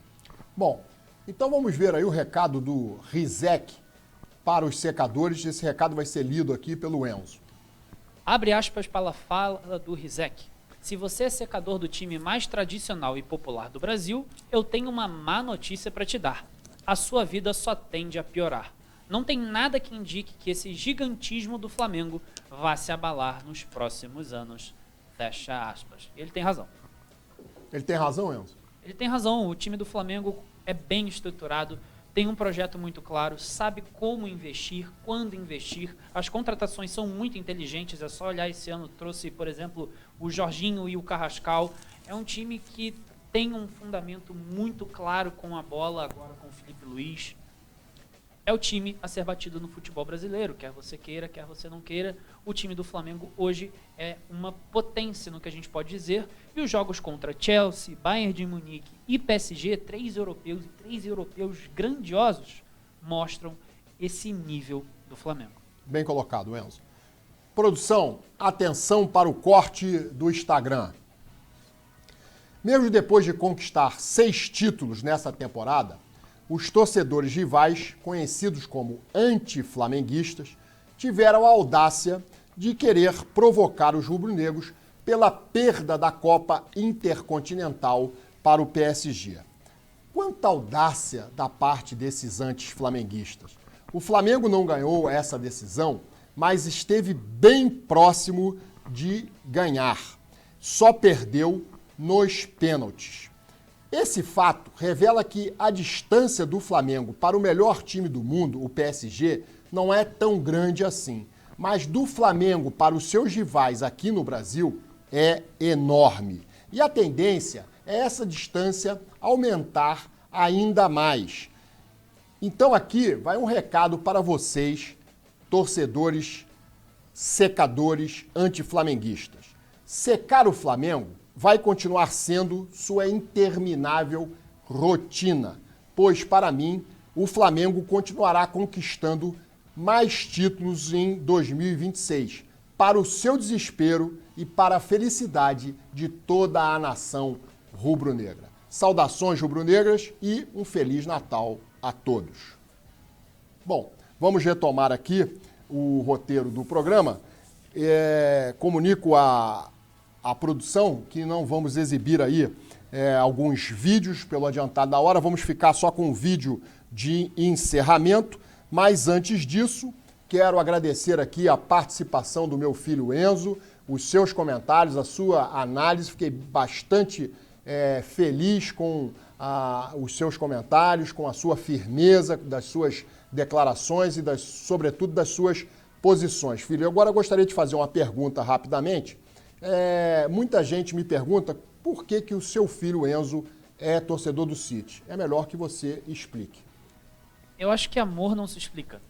Bom, então vamos ver aí o recado do Rizek para os secadores. Esse recado vai ser lido aqui pelo Enzo. Abre aspas para a fala do Rizek. Se você é secador do time mais tradicional e popular do Brasil, eu tenho uma má notícia para te dar. a sua vida só tende a piorar. Não tem nada que indique que esse gigantismo do Flamengo vá se abalar nos próximos anos. Fecha aspas. E ele tem razão. Ele tem razão, Enzo? Ele tem razão. O time do Flamengo é bem estruturado, tem um projeto muito claro, sabe como investir, quando investir. As contratações são muito inteligentes, é só olhar esse ano. Trouxe, por exemplo, o Jorginho e o Carrascal. É um time que tem um fundamento muito claro com a bola, agora com o Felipe Luiz. É o time a ser batido no futebol brasileiro, quer você queira, quer você não queira. O time do Flamengo hoje é uma potência no que a gente pode dizer. E os jogos contra Chelsea, Bayern de Munique e PSG, 3 europeus grandiosos, mostram esse nível do Flamengo. Bem colocado, Enzo. Produção, atenção para o corte do Instagram. Mesmo depois de conquistar 6 títulos nessa temporada, os torcedores rivais, conhecidos como anti-flamenguistas, tiveram a audácia de querer provocar os rubro-negros pela perda da Copa Intercontinental para o PSG. Quanta audácia da parte desses anti-flamenguistas. O Flamengo não ganhou essa decisão, mas esteve bem próximo de ganhar. Só perdeu nos pênaltis. Esse fato revela que a distância do Flamengo para o melhor time do mundo, o PSG, não é tão grande assim. Mas do Flamengo para os seus rivais aqui no Brasil é enorme. E a tendência é essa distância aumentar ainda mais. Então aqui vai um recado para vocês, torcedores, secadores, anti-flamenguistas. Secar o Flamengo vai continuar sendo sua interminável rotina, pois, para mim, o Flamengo continuará conquistando mais títulos em 2026, para o seu desespero e para a felicidade de toda a nação rubro-negra. Saudações rubro-negras e um Feliz Natal a todos. Bom, vamos retomar aqui o roteiro do programa. Comunico a produção que não vamos exibir aí alguns vídeos pelo adiantado da hora, vamos ficar só com o vídeo de encerramento, mas antes disso, quero agradecer aqui a participação do meu filho Enzo, os seus comentários, a sua análise, fiquei bastante feliz com os seus comentários, com a sua firmeza, das suas declarações e, sobretudo, das suas posições. Filho, eu agora gostaria de fazer uma pergunta rapidamente. Muita gente me pergunta por que o seu filho Enzo é torcedor do City. É melhor que você explique. Eu acho que amor não se explica.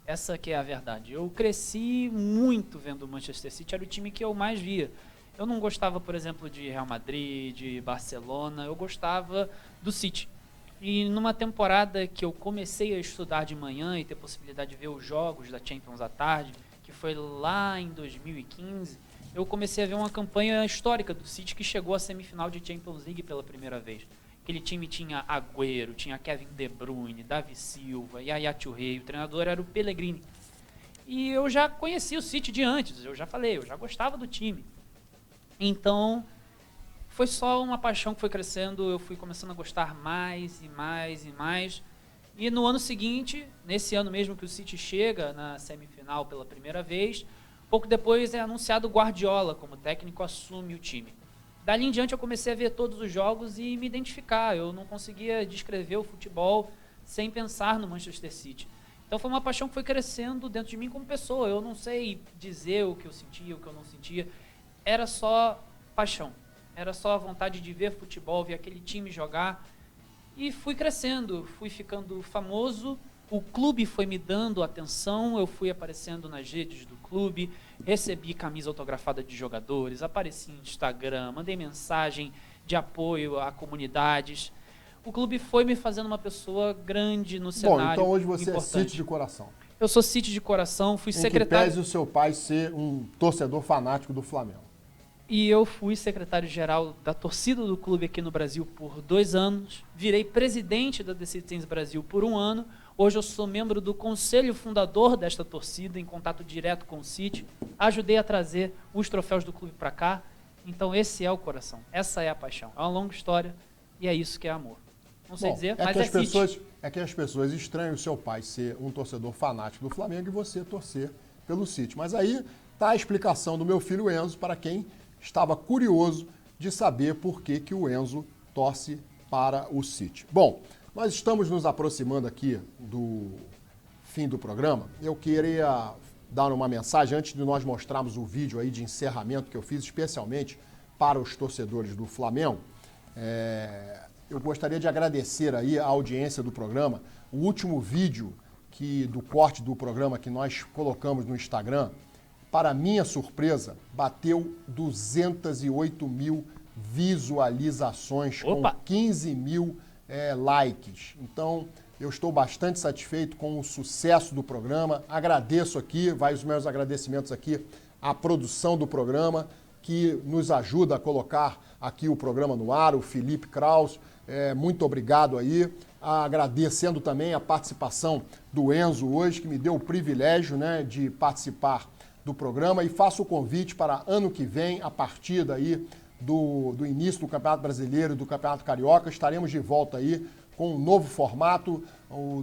Essa que é a verdade. Eu cresci muito vendo o Manchester City, era o time que eu mais via. Eu não gostava, por exemplo, de Real Madrid, de Barcelona, eu gostava do City. E numa temporada que eu comecei a estudar de manhã e ter possibilidade de ver os jogos da Champions à tarde, que foi lá em 2015, eu comecei a ver uma campanha histórica do City que chegou à semifinal de Champions League pela primeira vez. Aquele time tinha Agüero, tinha Kevin De Bruyne, Davi Silva, Yaya Touré, o treinador era o Pellegrini. E eu já conhecia o City de antes, eu já falei, eu já gostava do time. Então, foi só uma paixão que foi crescendo, eu fui começando a gostar mais e mais e mais. E no ano seguinte, nesse ano mesmo que o City chega na semifinal pela primeira vez, pouco depois é anunciado o Guardiola como técnico, assume o time. Dali em diante eu comecei a ver todos os jogos e me identificar. Eu não conseguia descrever o futebol sem pensar no Manchester City. Então foi uma paixão que foi crescendo dentro de mim como pessoa. Eu não sei dizer o que eu sentia, o que eu não sentia. Era só paixão. Era só a vontade de ver futebol, ver aquele time jogar. E fui crescendo, fui ficando famoso. O clube foi me dando atenção, eu fui aparecendo nas redes do clube, recebi camisa autografada de jogadores, apareci no Instagram, mandei mensagem de apoio a comunidades. O clube foi me fazendo uma pessoa grande no cenário. Bom, então hoje você importante. É City de coração. Eu sou City de coração, fui secretário... Em que pese o seu pai ser um torcedor fanático do Flamengo. E eu fui secretário-geral da torcida do clube aqui no Brasil por 2 anos, virei presidente da The Citizens Brasil por 1 ano, hoje eu sou membro do conselho fundador desta torcida, em contato direto com o City, ajudei a trazer os troféus do clube para cá, então esse é o coração, essa é a paixão, é uma longa história e é isso que é amor. Não sei dizer, mas é City. é que as pessoas estranham o seu pai ser um torcedor fanático do Flamengo e você torcer pelo City. Mas aí está a explicação do meu filho Enzo para quem estava curioso de saber por que o Enzo torce para o City. Bom, nós estamos nos aproximando aqui do fim do programa. Eu queria dar uma mensagem antes de nós mostrarmos o vídeo aí de encerramento que eu fiz especialmente para os torcedores do Flamengo. Eu gostaria de agradecer aí a audiência do programa. O último vídeo do corte do programa que nós colocamos no Instagram, para minha surpresa, bateu 208 mil visualizações, Opa! com 15 mil likes. Então, eu estou bastante satisfeito com o sucesso do programa. Agradeço aqui, vai os meus agradecimentos aqui à produção do programa, que nos ajuda a colocar aqui o programa no ar, o Felipe Kraus. Muito obrigado aí. Agradecendo também a participação do Enzo hoje, que me deu o privilégio, né, de participar do programa, e faço o convite para ano que vem, a partir daí do início do Campeonato Brasileiro e do Campeonato Carioca, estaremos de volta aí com um novo formato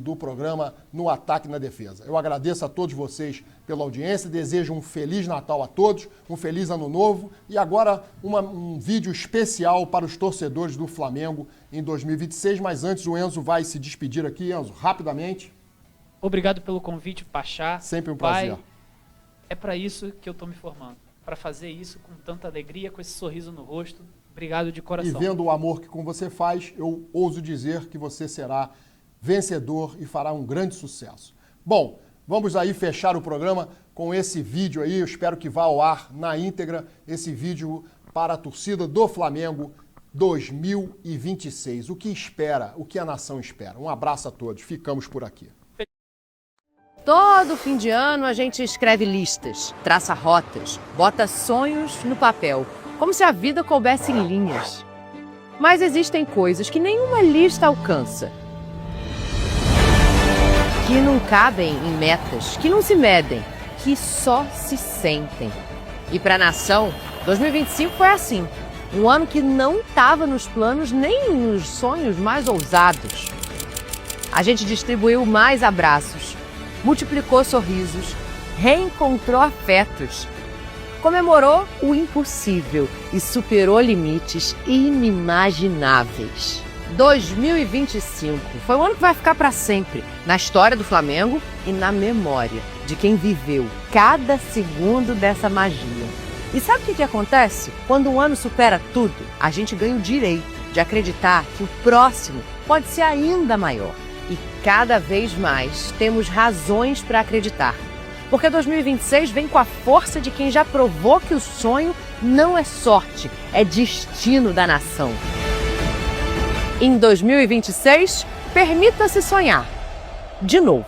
do programa No Ataque e na Defesa. Eu agradeço a todos vocês pela audiência, desejo um Feliz Natal a todos, um Feliz Ano Novo e agora um vídeo especial para os torcedores do Flamengo em 2026, mas antes o Enzo vai se despedir aqui. Enzo, rapidamente. Obrigado pelo convite, Pachá. Sempre um prazer. Pai, é para isso que eu estou me formando, para fazer isso com tanta alegria, com esse sorriso no rosto. Obrigado de coração. E vendo o amor que com você faz, eu ouso dizer que você será vencedor e fará um grande sucesso. Bom, vamos aí fechar o programa com esse vídeo aí. Eu espero que vá ao ar na íntegra esse vídeo para a torcida do Flamengo 2026. O que espera, o que a nação espera. Um abraço a todos. Ficamos por aqui. Todo fim de ano a gente escreve listas, traça rotas, bota sonhos no papel, como se a vida coubesse em linhas. Mas existem coisas que nenhuma lista alcança, que não cabem em metas, que não se medem, que só se sentem. E para a nação, 2025 foi assim. Um ano que não estava nos planos nem nos sonhos mais ousados. A gente distribuiu mais abraços, multiplicou sorrisos, reencontrou afetos, comemorou o impossível e superou limites inimagináveis. 2025 foi um ano que vai ficar para sempre na história do Flamengo e na memória de quem viveu cada segundo dessa magia. E sabe o que acontece? Quando um ano supera tudo, a gente ganha o direito de acreditar que o próximo pode ser ainda maior. E cada vez mais temos razões para acreditar. Porque 2026 vem com a força de quem já provou que o sonho não é sorte, é destino da nação. Em 2026, permita-se sonhar. De novo.